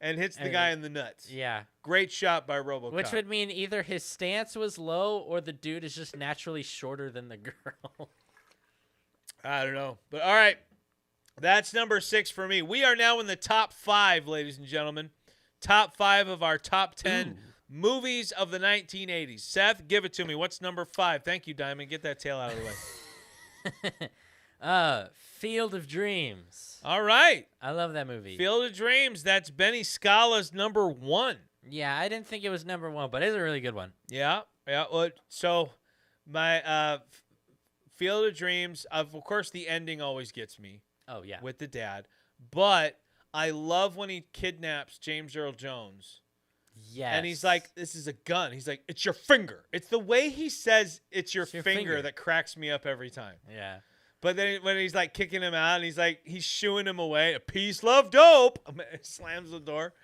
and hits the guy in the nuts. Yeah. Great shot by Robocop. Which would mean either his stance was low or the dude is just naturally shorter than the girl. I don't know. But all right, that's number 6 for me. We are now in the top 5, ladies and gentlemen. Top 5 of our top 10 movies of the 1980s. Seth, give it to me. What's number 5? Thank you, Diamond. Get that tail out of the way. Field of Dreams. All right. I love that movie. Field of Dreams. That's Benny Scala's number 1. Yeah, I didn't think it was number 1, but it's a really good one. Yeah. Well, so my Field of Dreams, of course, the ending always gets me. Oh, yeah. With the dad. But I love when he kidnaps James Earl Jones. Yes. And he's like, this is a gun. He's like, it's your finger. It's the way he says it's your finger that cracks me up every time. Yeah. But then when he's like kicking him out and he's shooing him away, peace, love, dope. Slams the door.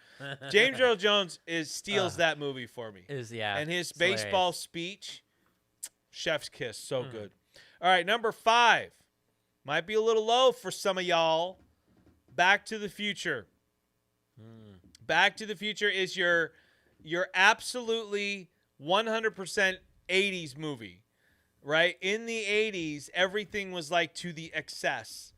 James Earl Jones steals that movie for me. And his baseball speech, chef's kiss, so good. All right, number 5. Might be a little low for some of y'all. Back to the Future. Back to the Future is your absolutely 100% 80s movie, right? In the 80s, everything was like to the excess.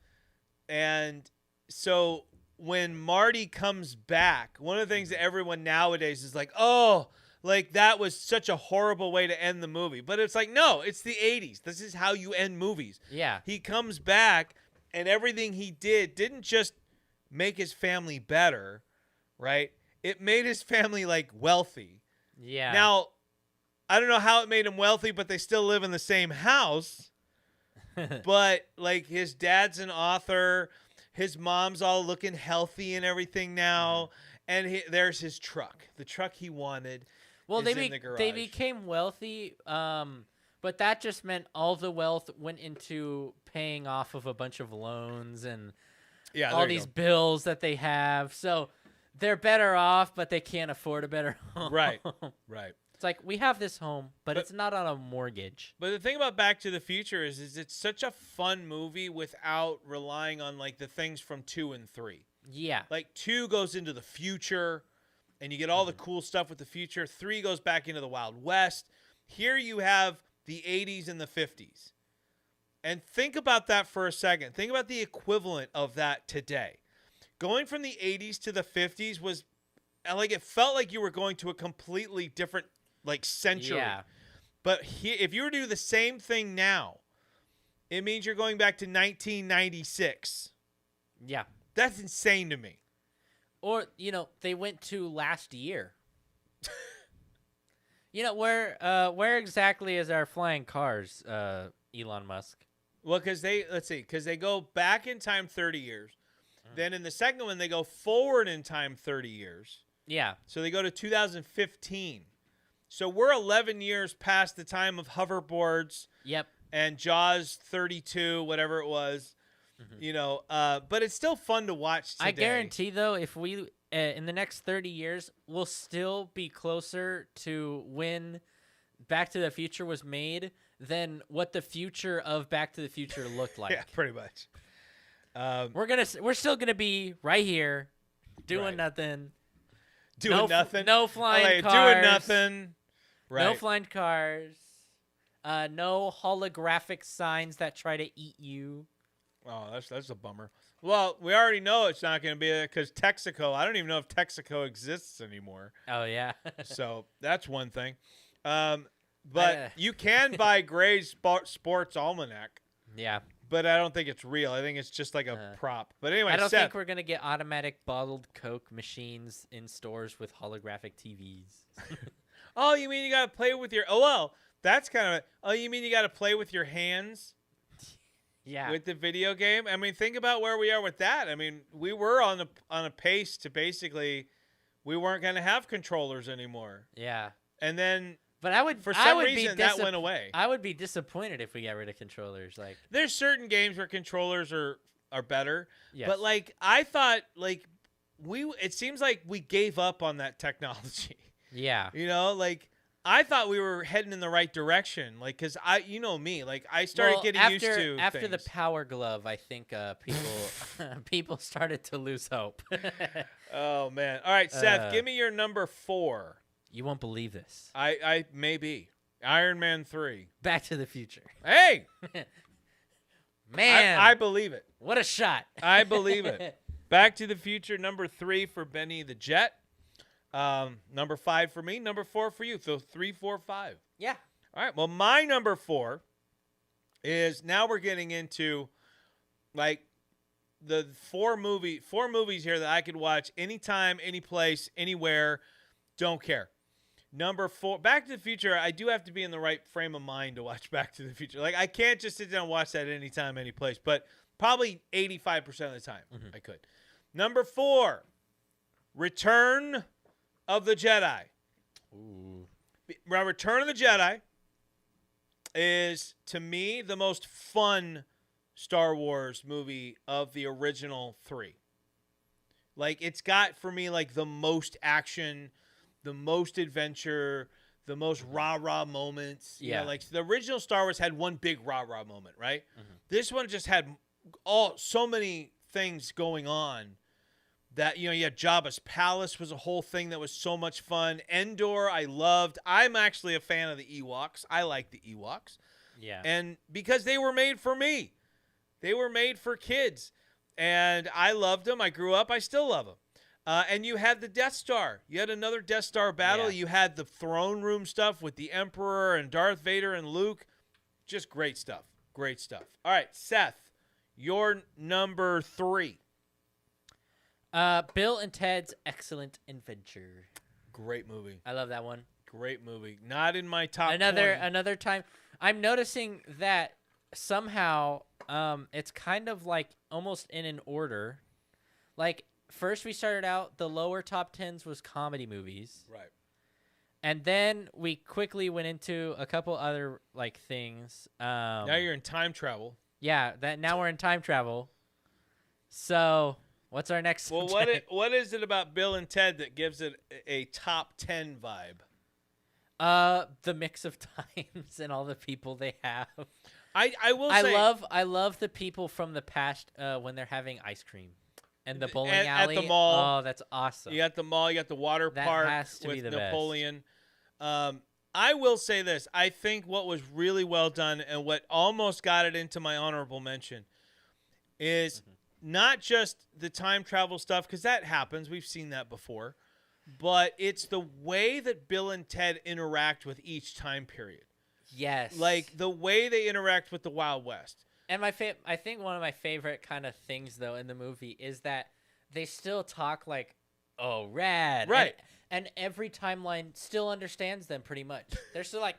And so when Marty comes back, one of the things that everyone nowadays is like, oh, like that was such a horrible way to end the movie. But it's like, no, it's the 80s. This is how you end movies. Yeah. He comes back, and everything he didn't just make his family better, right? It made his family like wealthy. Yeah. Now, I don't know how it made him wealthy, but they still live in the same house. But like his dad's an author, his mom's all looking healthy and everything now, and there's his truck, the truck he wanted. Well, is in the garage. they became wealthy, but that just meant all the wealth went into paying off of a bunch of loans and all these bills that they have. So they're better off, but they can't afford a better home. Right. It's like, we have this home, but it's not on a mortgage. But the thing about Back to the Future is it's such a fun movie without relying on like the things from 2 and 3. Yeah. Like 2 goes into the future, and you get all the cool stuff with the future. 3 goes back into the Wild West. Here you have the 80s and the 50s. And think about that for a second. Think about the equivalent of that today. Going from the 80s to the 50s was like, it felt like you were going to a completely different like century. Yeah. But if you were to do the same thing now, it means you're going back to 1996. Yeah. That's insane to me. Or, they went to last year. Where exactly is our flying cars, Elon Musk? Well, because they go back in time 30 years. Then in the second one, they go forward in time 30 years. Yeah. So they go to 2015. So we're 11 years past the time of hoverboards. Yep. And Jaws 32, whatever it was. But it's still fun to watch today. I guarantee, though, if we in the next 30 years, we'll still be closer to when Back to the Future was made than what the future of Back to the Future looked like. Yeah, pretty much. We're still gonna be right here, doing nothing. Nothing. No flying cars. Doing nothing. Right. No flying cars. No holographic signs that try to eat you. Oh, that's a bummer. Well, we already know it's not going to be because Texaco. I don't even know if Texaco exists anymore. Oh yeah. So that's one thing. But you can buy Gray's Sports Almanac. Yeah. But I don't think it's real. I think it's just like a prop. But anyway, I don't Seth, think we're gonna get automatic bottled Coke machines in stores with holographic TVs. Oh, you mean you got to play with your? Oh well, that's kind of. Oh, you mean you got to play with your hands? Yeah. With the video game. I mean, think about where we are with that. I mean, we were on a pace to basically, we weren't going to have controllers anymore. Yeah. And then. But I would, for some reason, that went away. I would be disappointed if we got rid of controllers. Like, there's certain games where controllers are better. Yes. But like, I thought like it seems like we gave up on that technology. Yeah. Like I thought we were heading in the right direction. Like, cause me, like I started getting used to after things. the Power Glove. I think people started to lose hope. Oh man! All right, Seth, give me your number 4. You won't believe this. I maybe Iron Man 3. Back to the Future. Hey, man, I believe it. What a shot! I believe it. Back to the Future, number 3 for Benny the Jet. Number 5 for me. Number 4 for you. So 3, 4, 5. Yeah. All right. Well, my number 4 is now we're getting into like the four movies here that I could watch anytime, any place, anywhere. Don't care. Number 4, Back to the Future. I do have to be in the right frame of mind to watch Back to the Future. Like I can't just sit down and watch that anytime, any place. But probably 85% of the time I could. Number 4, Return of the Jedi. Ooh. Return of the Jedi is, to me, the most fun Star Wars movie of the original 3. Like, it's got, for me, like, the most action, the most adventure, the most rah-rah moments. Yeah. You know, like, the original Star Wars had one big rah-rah moment, right? Mm-hmm. This one just had so many things going on that, you had Jabba's Palace was a whole thing that was so much fun. Endor, I loved. I'm actually a fan of the Ewoks. I like the Ewoks. Yeah. And because they were made for me. They were made for kids. And I loved them. I grew up. I still love them. And you had the Death Star. You had another Death Star battle. Yeah. You had the throne room stuff with the Emperor and Darth Vader and Luke. Just great stuff. Great stuff. All right, Seth, your number 3. Bill and Ted's Excellent Adventure. Great movie. I love that one. Great movie. Not in my top 20. Another time. I'm noticing that somehow it's kind of like almost in an order. Like first we started out, the lower top 10s was comedy movies. Right. And then we quickly went into a couple other like things. Now you're in time travel. Yeah, now we're in time travel. So, what's our next Well, subject? what is it about Bill and Ted that gives it a top 10 vibe? The mix of times and all the people they have. I will say I love the people from the past when they're having ice cream and the bowling alley. At the mall. Oh, that's awesome. You got the mall, you got the water That park has to with be the Napoleon. I will say this. I think what was really well done and what almost got it into my honorable mention is not just the time travel stuff, because that happens. We've seen that before. But it's the way that Bill and Ted interact with each time period. Yes. Like the way they interact with the Wild West. And I think one of my favorite kind of things, though, in the movie is that they still talk like, oh, rad. Right. And every timeline still understands them pretty much. They're still like,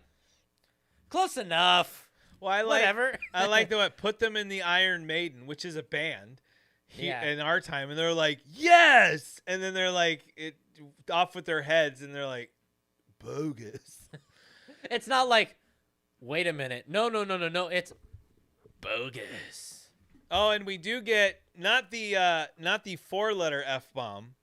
close enough. Well, Whatever. I like the way put them in the Iron Maiden, which is a band in our time. And they're like, yes. And then they're like, off with their heads. And they're like, bogus. It's not like, wait a minute. No. It's bogus. Oh, and we do get not the 4-letter F-bomb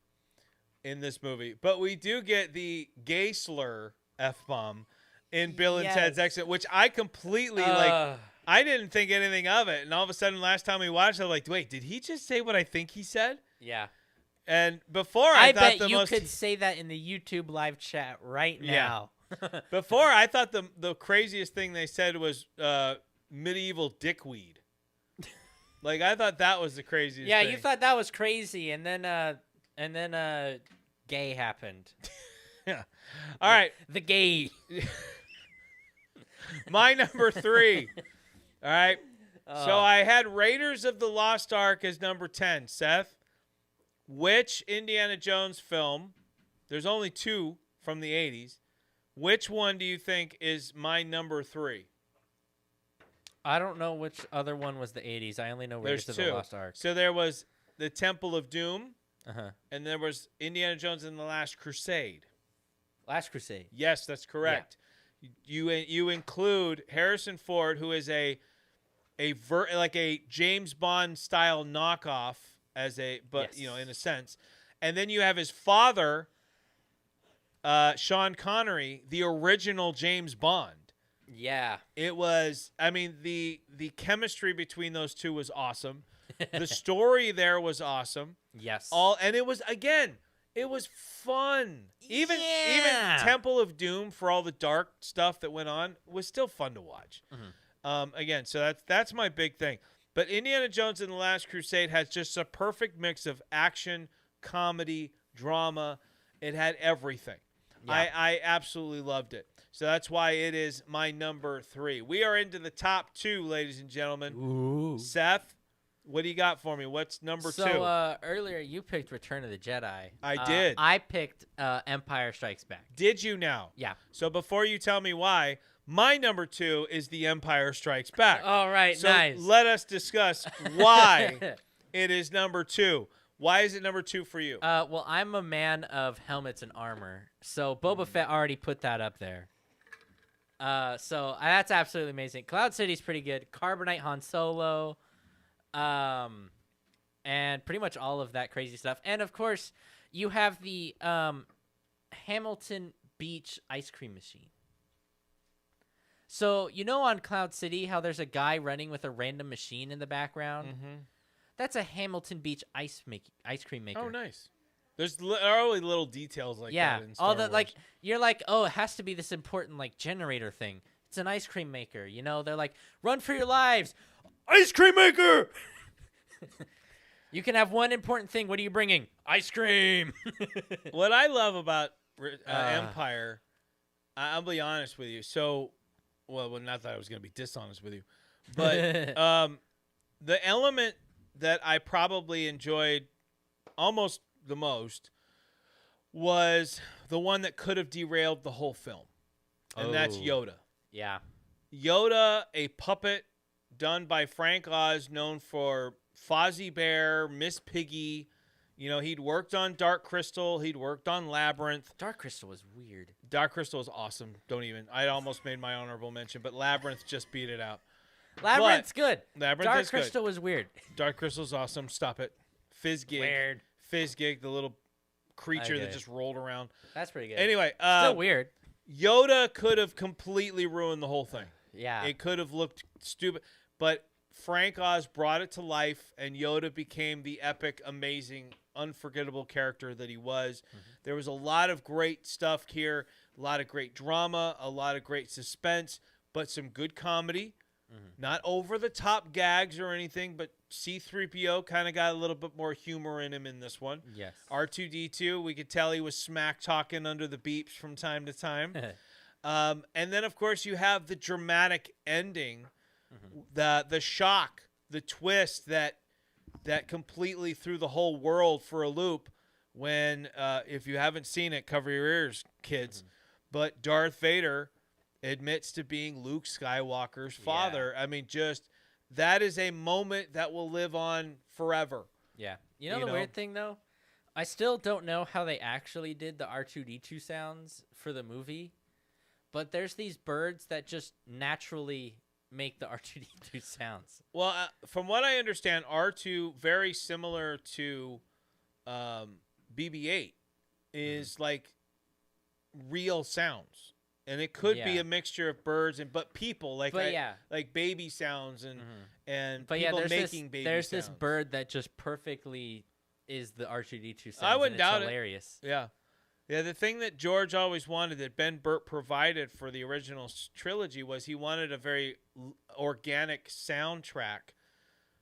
in this movie, but we do get the gay slur F-bomb in Bill and Ted's Exit, which I completely I didn't think anything of it. And all of a sudden, last time we watched it, I'm like, wait, did he just say what I think he said? Yeah. And before I thought bet you could say that in the YouTube live chat right now. Before I thought the craziest thing they said was medieval dickweed. Like I thought that was the craziest Yeah, thing. you thought that was crazy, and then gay happened. Yeah. All right. The gay. My number 3. All right. So I had Raiders of the Lost Ark as number 10. Seth, which Indiana Jones film, there's only 2 from the 80s, which one do you think is my number 3? I don't know which other one was the 80s. I only know Raiders There's of 2. the Lost Ark. So there was the Temple of Doom, Uh-huh. and there was Indiana Jones and the Last Crusade. Last Crusade. Yes, that's correct. Yeah. You include Harrison Ford, who is like a James Bond style knockoff in a sense, and then you have his father, Sean Connery, the original James Bond. Yeah. It was. I mean, the chemistry between those two was awesome. The story there was awesome. Yes. And it was it was fun. Even Temple of Doom, for all the dark stuff that went on, was still fun to watch. Mm-hmm. Again, so that's my big thing. But Indiana Jones and the Last Crusade has just a perfect mix of action, comedy, drama. It had everything. Yeah. I absolutely loved it. So that's why it is my number 3. We are into the top 2, ladies and gentlemen. Ooh. Seth, what do you got for me? What's number 2? So earlier you picked Return of the Jedi. I did. I picked Empire Strikes Back. Did you now? Yeah. So before you tell me why, my number 2 is The Empire Strikes Back. All right, so nice. Let us discuss why it is number 2. Why is it number 2 for you? Well, I'm a man of helmets and armor, so Boba Fett already put that up there. So that's absolutely amazing. Cloud City's pretty good. Carbonite Han Solo, and pretty much all of that crazy stuff. And of course, you have the Hamilton Beach ice cream machine. So you know on Cloud City how there's a guy running with a random machine in the background? Mm-hmm. That's a Hamilton Beach ice cream maker. Oh, nice. There's always little details like that in Star all the Wars. like you're like, oh, it has to be this important like generator thing. It's an ice cream maker, you know. They're like, run for your lives, ice cream maker. You can have one important thing. What are you bringing? Ice cream. What I love about Empire, I'll be honest with you. So, well, not that I was going to be dishonest with you, but the element that I probably enjoyed almost the most was the one that could have derailed the whole film, and that's Oh. Yoda. Yeah. Yoda, a puppet done by Frank Oz, known for Fozzie Bear, Miss Piggy. He'd worked on Dark Crystal. He'd worked on Labyrinth. Dark Crystal was weird. Dark Crystal is awesome. I almost made my honorable mention, but Labyrinth just beat it out. Labyrinth's good. Labyrinth Dark is good. Crystal was weird. Dark Crystal's awesome. Stop it. Fizzgig. Weird. Fizzgig, the little creature that Okay. just rolled around. That's pretty good. Anyway, Still weird. Yoda could have completely ruined the whole thing. Yeah. It could have looked stupid, but Frank Oz brought it to life, and Yoda became the epic, amazing, unforgettable character that he was. There was a lot of great stuff here, a lot of great drama, a lot of great suspense, but some good comedy. Not over-the-top gags or anything, but C-3PO kind of got a little bit more humor in him in this one. Yes. R2-D2, we could tell he was smack-talking under the beeps from time to time. And then, of course, you have the dramatic ending, the shock, the twist that completely threw the whole world for a loop when, if you haven't seen it, cover your ears, kids, but Darth Vader admits to being Luke Skywalker's father. I mean, that is a moment that will live on forever. Yeah. You know the weird thing, though? I still don't know how they actually did the R2-D2 sounds for the movie, but there's these birds that just naturally make the R2-D2 sounds. Well, from what I understand, R2, very similar to BB-8, is like real sounds. And it could be a mixture of birds but people, like baby sounds and but people there's making baby there's sounds. this bird that just perfectly is the R2-D2 sounds. I wouldn't doubt hilarious. it. Yeah. Yeah, the thing that George always wanted, that Ben Burt provided for the original trilogy, was he wanted a very organic soundtrack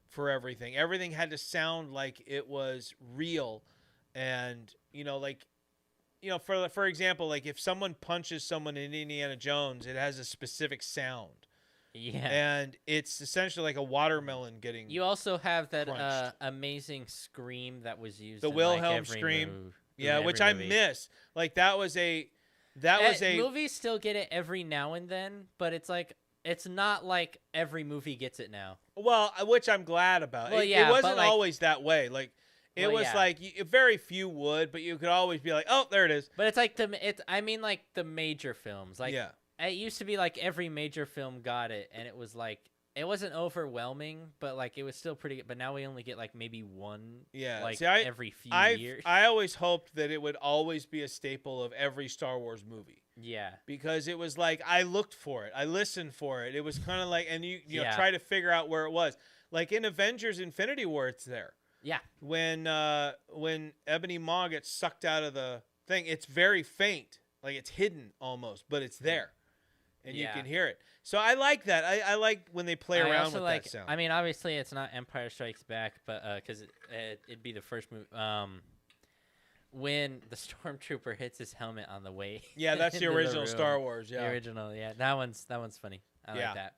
for everything. Everything had to sound like it was real. And, for example, like if someone punches someone in Indiana Jones, it has a specific sound. Yeah. And it's essentially like a watermelon getting You also have that crunched. amazing scream that was used The in Wilhelm like every scream. move, Yeah, in which every I movie. miss. Like that was a movies still get it every now and then, but it's not like every movie gets it now. Well, which I'm glad about. Well, it yeah, wasn't but, like- always that way. Like it was like very few would, but you could always be like, "Oh, there it is." But it's like the major films. Like Yeah. it used to be like every major film got it, and it was like it wasn't overwhelming, but like it was still pretty good. But now we only get like maybe one, Yeah. like See, every few years. I always hoped that it would always be a staple of every Star Wars movie. Yeah. Because it was like I looked for it, I listened for it. It was kind of like, and you Yeah. try to figure out where it was. Like in Avengers: Infinity War, it's there. Yeah. When Ebony Maw gets sucked out of the thing, it's very faint, like it's hidden almost, but it's there, and you Yeah. can hear it. So I like that. I like when they play I around also with like, that sound. I mean, obviously it's not Empire Strikes Back, but because it'd be the first movie. When the stormtrooper hits his helmet on the way. Yeah, that's the into original room. Star Wars. Yeah, The original, yeah. That one's funny. I Yeah. like that.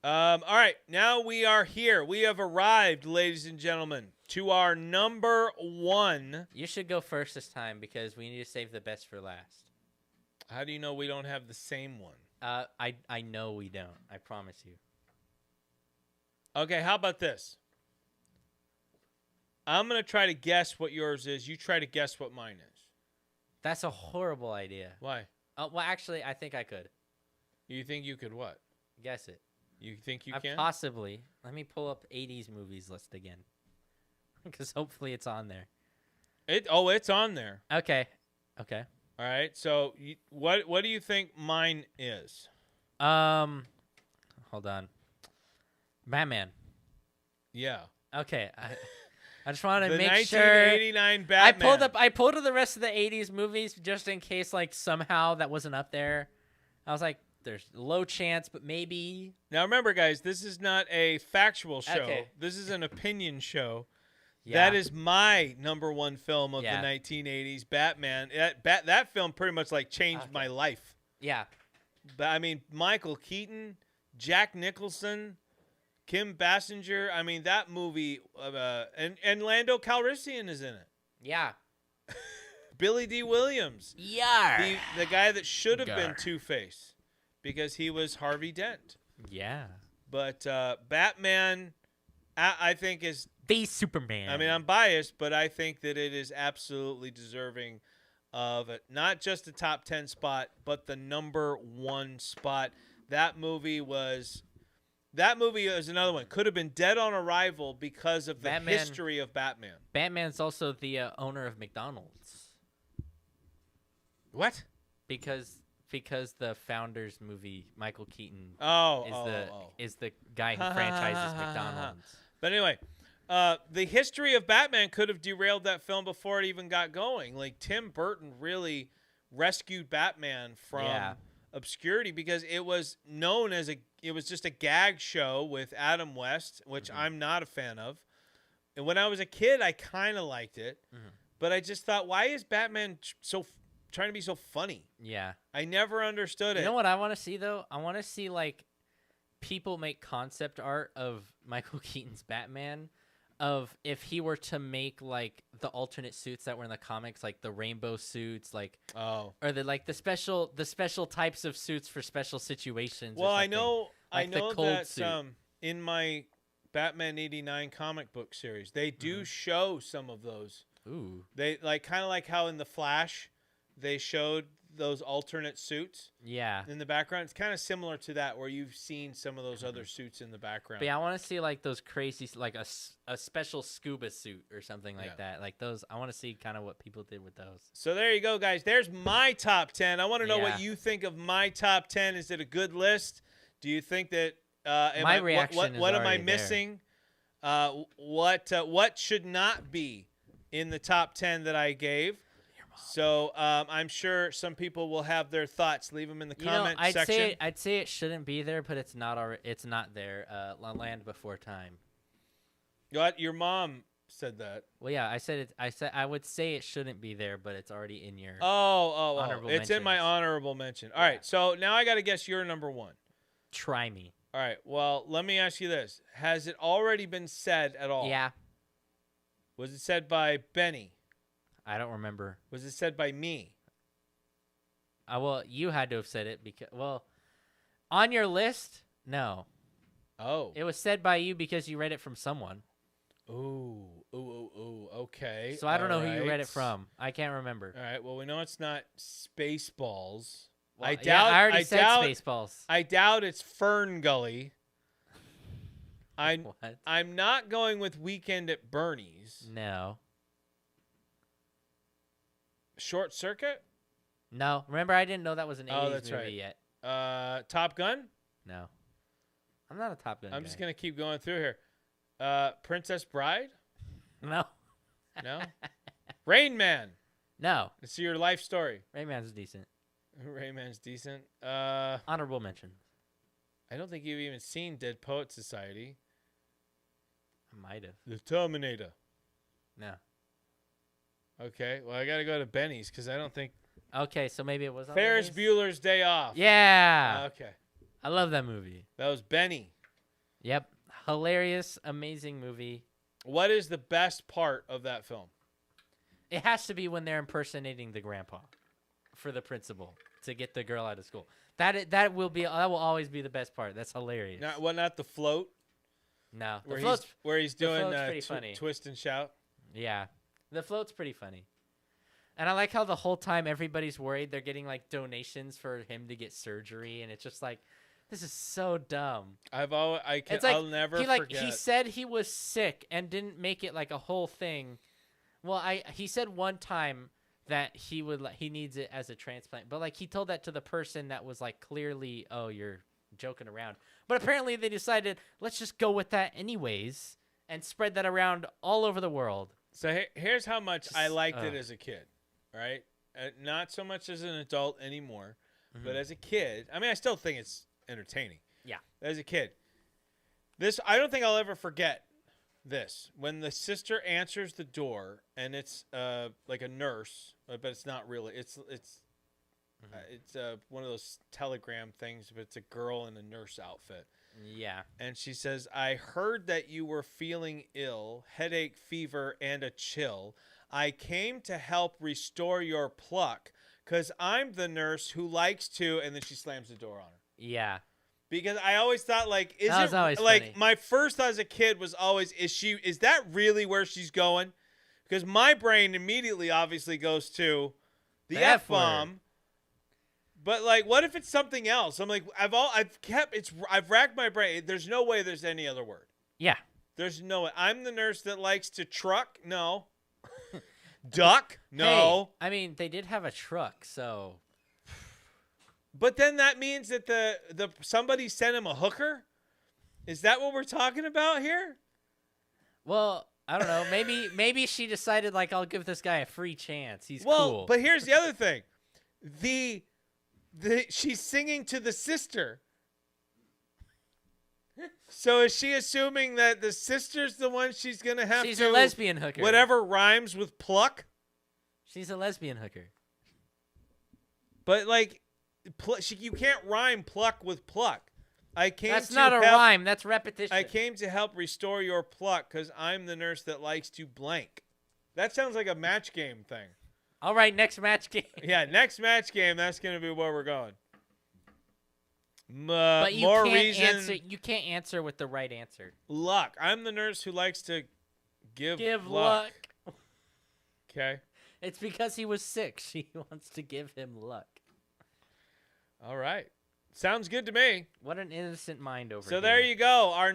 All right, now we are here. We have arrived, ladies and gentlemen, to our number one. You should go first this time because we need to save the best for last. How do you know we don't have the same one? I know we don't. I promise you. Okay, how about this? I'm going to try to guess what yours is. You try to guess what mine is. That's a horrible idea. Why? Well, actually, I think I could You think you could what? guess it. You think you I can? possibly. Let me pull up 80s movies list again, because hopefully it's on there. It's on there. Okay. Okay. All right. So what do you think mine is? Hold on. Batman. Yeah. Okay. I just wanted to The make sure. 1989 Batman. I pulled up the rest of the 80s movies just in case like somehow that wasn't up there. I was like, there's low chance, but maybe. Now remember, guys, this is not a factual show. Okay. This is an opinion show. Yeah. That is my number one film of Yeah. the 1980s, Batman. That film pretty much like changed my life. Yeah. But I mean, Michael Keaton, Jack Nicholson, Kim Basinger. I mean, that movie, and Lando Calrissian is in it. Yeah. Billy D. Williams, Yar. the guy that should have been Gar. Two-Face because he was Harvey Dent. Yeah. But Batman, I think is The Superman. I mean, I'm biased, but I think that it is absolutely deserving of not just a top 10 spot, but the number 1 spot. That movie was another one. Could have been dead on arrival because of the history of Batman. Batman's also the owner of McDonald's. What? Because the Founders movie, Michael Keaton is the guy who franchises McDonald's. But anyway, the history of Batman could have derailed that film before it even got going. Like Tim Burton really rescued Batman from obscurity because it was known as it was just a gag show with Adam West, which I'm not a fan of. And when I was a kid, I kind of liked it, but I just thought, why is Batman trying to be so funny? Yeah, I never understood it. You know what I want to see though? I want to see like people make concept art of Michael Keaton's Batman, of if he were to make like the alternate suits that were in the comics, like the rainbow suits, like or the special types of suits for special situations. Well, I know that suit. In my Batman '89 comic book series, they do show some of those. Ooh, they kind of like how in the Flash, they showed those alternate suits. Yeah. In the background, it's kind of similar to that, where you've seen some of those other suits in the background. But yeah, I want to see like those crazy, like a special scuba suit or something like that. Like those, I want to see kind of what people did with those. So there you go, guys. There's my top 10. I want to know what you think of my top 10. Is it a good list? Do you think that my reaction what is am I missing? What should not be in the top 10 that I gave? So I'm sure some people will have their thoughts. Leave them in the comment section. I'd say it shouldn't be there, but it's not It's not there. Land Before Time. What? Your mom said that. Well, yeah, I said it. I would say it shouldn't be there, but it's already in your honorable it's mentions. In my honorable mention. All right, so now I got to guess your number 1. Try me. All right. Well, let me ask you this: has it already been said at all? Yeah. Was it said by Benny? I don't remember. Was it said by me? Well, you had to have said it because, on your list, no. Oh. It was said by you because you read it from someone. Ooh. Okay. So I don't know who you read it from. I can't remember. All right. Well, we know it's not Spaceballs. Well, I already said Spaceballs. I doubt it's Fern Gully. What? I'm not going with Weekend at Bernie's. No. Short Circuit? No. Remember, I didn't know that was an 80s movie yet. Top Gun? No. I'm not a Top Gun guy. I'm just going to keep going through here. Princess Bride? No. No? Rain Man? No. It's your life story. Rain Man's decent. Rain Man's decent. Honorable mention. I don't think you've even seen Dead Poet Society. I might have. The Terminator? No. Okay, well, I got to go to Benny's because I don't think... Okay, so maybe it was on Ferris Bueller's Day Off. Yeah. Okay. I love that movie. That was Benny. Yep. Hilarious, amazing movie. What is the best part of that film? It has to be when they're impersonating the grandpa for the principal to get the girl out of school. That will always be the best part. That's hilarious. Not the float? No. Where he's doing funny. Twist and Shout? Yeah. The float's pretty funny. And I like how the whole time everybody's worried they're getting like donations for him to get surgery, and it's just like, this is so dumb. I'll never forget. He said he was sick and didn't make it like a whole thing. Well, he said one time that he needs it as a transplant, but like he told that to the person that was like clearly, oh, you're joking around. But apparently they decided, let's just go with that anyways and spread that around all over the world. So here's how much I liked it as a kid, right? Not so much as an adult anymore, but as a kid, I mean, I still think it's entertaining. Yeah. As a kid, I don't think I'll ever forget this. When the sister answers the door and it's like a nurse, but it's not really. It's one of those telegram things, but it's a girl in a nurse outfit. Yeah. And she says, I heard that you were feeling ill, headache, fever, and a chill. I came to help restore your pluck because I'm the nurse who likes to, and then she slams the door on her. Yeah. Because I always thought, like, is That was it always like funny. my first thought as a kid was always, is that really where she's going? Because my brain immediately obviously goes to the The F F-bomb. But like, what if it's something else? I'm like, I've racked my brain. There's no way there's any other word. Yeah. There's no way. I'm the nurse that likes to truck. No. Duck. No. Hey, I mean, they did have a truck, so. But then that means that the somebody sent him a hooker. Is that what we're talking about here? Well, I don't know. Maybe she decided, like, I'll give this guy a free chance. He's Well, cool. but here's the other thing. She's singing to the sister. So is she assuming that the sister's the one she's going to have She's to... a lesbian hooker. Whatever rhymes with pluck? She's a lesbian hooker. But, like, you can't rhyme pluck with pluck. That's not a rhyme. That's repetition. I came to help restore your pluck because I'm the nurse that likes to blank. That sounds like a match game thing. All right, next match game. Yeah, next match game, that's going to be where we're going. But you more can't reason. answer. You can't answer with the right answer. Luck. I'm the nurse who likes to give luck. Okay. It's because he was sick. She wants to give him luck. All right. Sounds good to me. What an innocent mind over So here. there you go. Our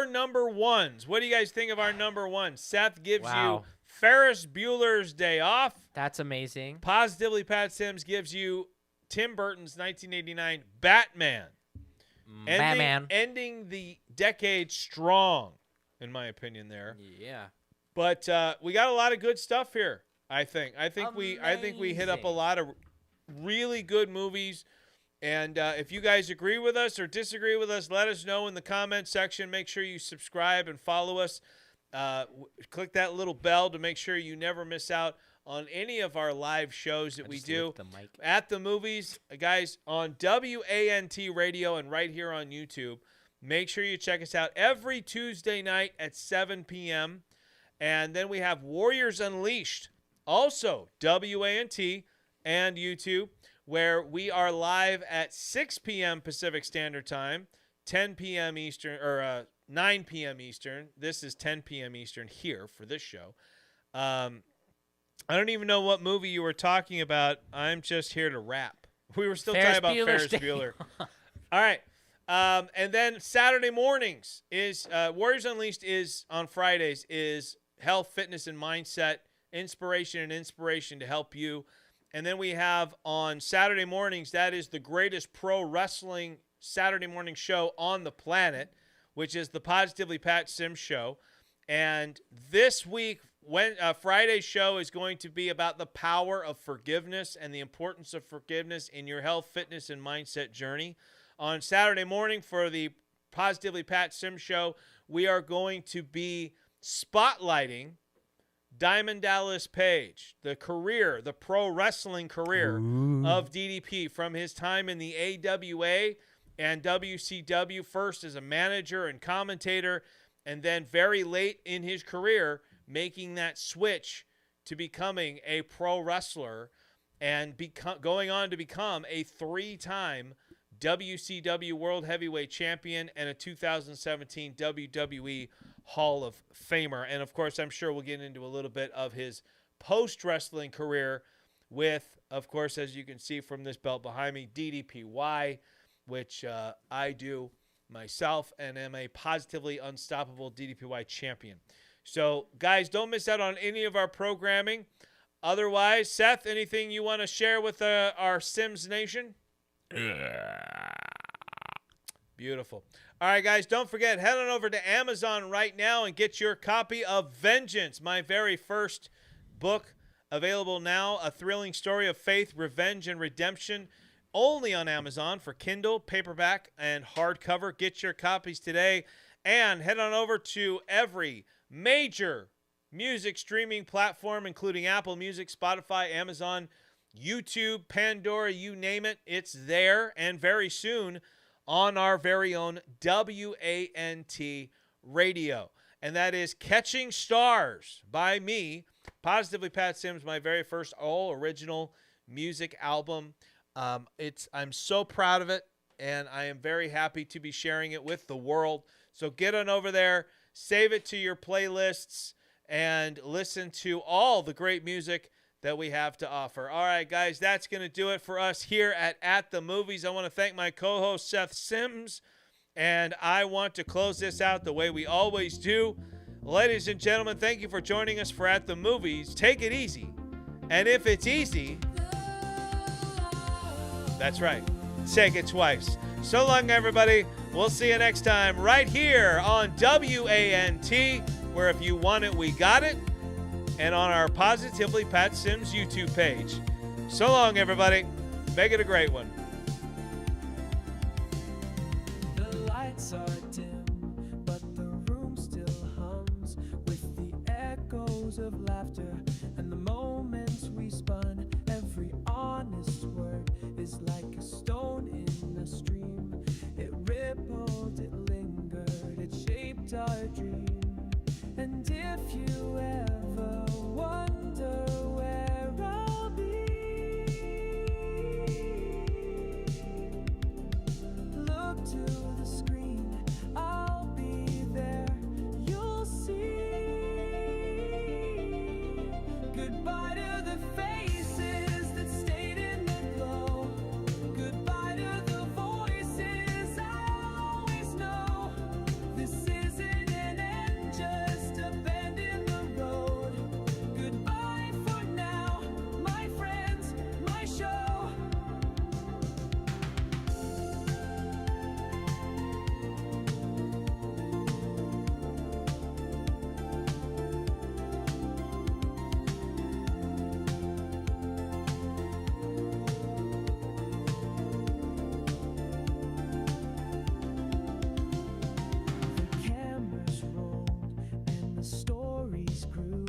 number ones. What do you guys think of our number one? Seth gives you Ferris Bueller's Day Off. That's amazing. Positively Pat Sims gives you Tim Burton's 1989 Batman. Batman. Ending the decade strong, in my opinion there. Yeah. But we got a lot of good stuff here, I think. I think we hit up a lot of really good movies. And if you guys agree with us or disagree with us, let us know in the comment section. Make sure you subscribe and follow us. Click that little bell to make sure you never miss out on any of our live shows that we do at the movies. Guys, on WANT Radio and right here on YouTube. Make sure you check us out every Tuesday night at 7 p.m. And then we have Warriors Unleashed, also WANT and YouTube, where we are live at 6 p.m. Pacific Standard Time, 10 p.m. Eastern, or 9 p.m. Eastern. This is 10 p.m. Eastern here for this show. I don't even know what movie you were talking about. I'm just here to rap. We were still talking about Ferris Bueller. All right. And then Saturday mornings is Warriors Unleashed is on Fridays is health, fitness, and mindset, inspiration to help you. And then we have on Saturday mornings, that is the greatest pro wrestling Saturday morning show on the planet, which is the Positively Pat Sims Show. And this week, Friday's show is going to be about the power of forgiveness and the importance of forgiveness in your health, fitness, and mindset journey. On Saturday morning for the Positively Pat Sims Show, we are going to be spotlighting Diamond Dallas Page, the pro wrestling career of DDP from his time in the AWA and WCW, first as a manager and commentator, and then very late in his career making that switch to becoming a pro wrestler and going on to become a 3-time WCW World Heavyweight Champion and a 2017 WWE Hall of Famer. And, of course, I'm sure we'll get into a little bit of his post-wrestling career with, of course, as you can see from this belt behind me, DDPY, which I do myself and am a positively unstoppable DDPY champion. So, guys, don't miss out on any of our programming. Otherwise, Seth, anything you want to share with our Sims Nation? Beautiful. All right, guys, don't forget, head on over to Amazon right now and get your copy of Vengeance, my very first book, available now, a thrilling story of faith, revenge, and redemption, only on Amazon for Kindle, paperback, and hardcover. Get your copies today, and head on over to every major music streaming platform, including Apple Music, Spotify, Amazon, YouTube, Pandora, you name it, it's there. And very soon on our very own WANT Radio. And that is Catching Stars by me Positively Pat Sims, my very first all original music album. I'm so proud of it, and I am very happy to be sharing it with the world. So get on over there, save it to your playlists, and listen to all the great music that we have to offer. All right, guys, that's going to do it for us here at the Movies. I want to thank my co-host, Seth Sims, and I want to close this out the way we always do. Ladies and gentlemen, thank you for joining us for At the Movies. Take it easy. And if it's easy, that's right, take it twice. So long, everybody. We'll see you next time right here on WANT, where if you want it, we got it, and on our Positively Pat Sims YouTube page. So long, everybody. Make it a great one. The lights are dim, but the room still hums with the echoes of laughter and the moments we spun. Every honest word is like a stone in a stream. It rippled, it lingered, it shaped our dream. And if you ever wonder where I'll be, look to the screen, I'll be there, you'll see. Goodbye to the faces that stayed in the glow. Goodbye to the voices I always know. This isn't an end, just a bend in the road. Goodbye for now, my friends, my show. The cameras rolled and the stories grew.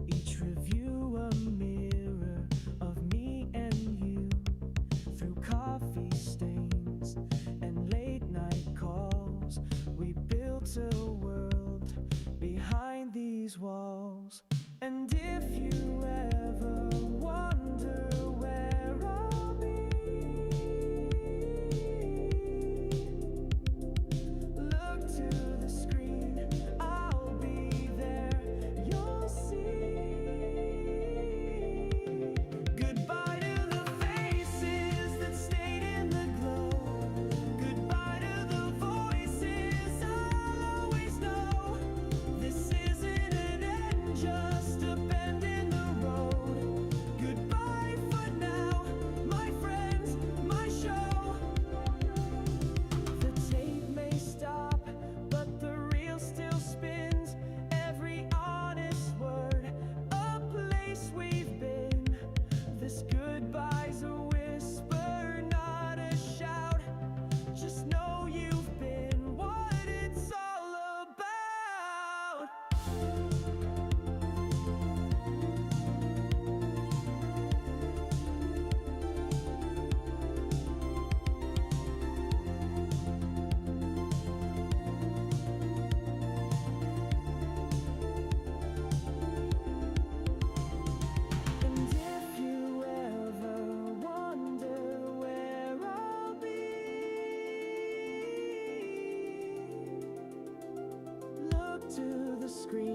Each review a mirror of me and you. Through coffee stains and late night calls, we built a world behind these walls. And if you ever wonder where I'll be, look to the screen, I'll be there, you'll see. Goodbye to the faces that stayed in the glow. Goodbye to the voices I'll always know. This isn't an end, just a bend in the road. Goodbye for now, my friends, my show. The tape may stop, but the reel still spins. Every honest word, a place we've been. This goodbye's a whisper, not a shout. Just know you've been what it's all about. And if you ever wonder where I'll be, look to the screen.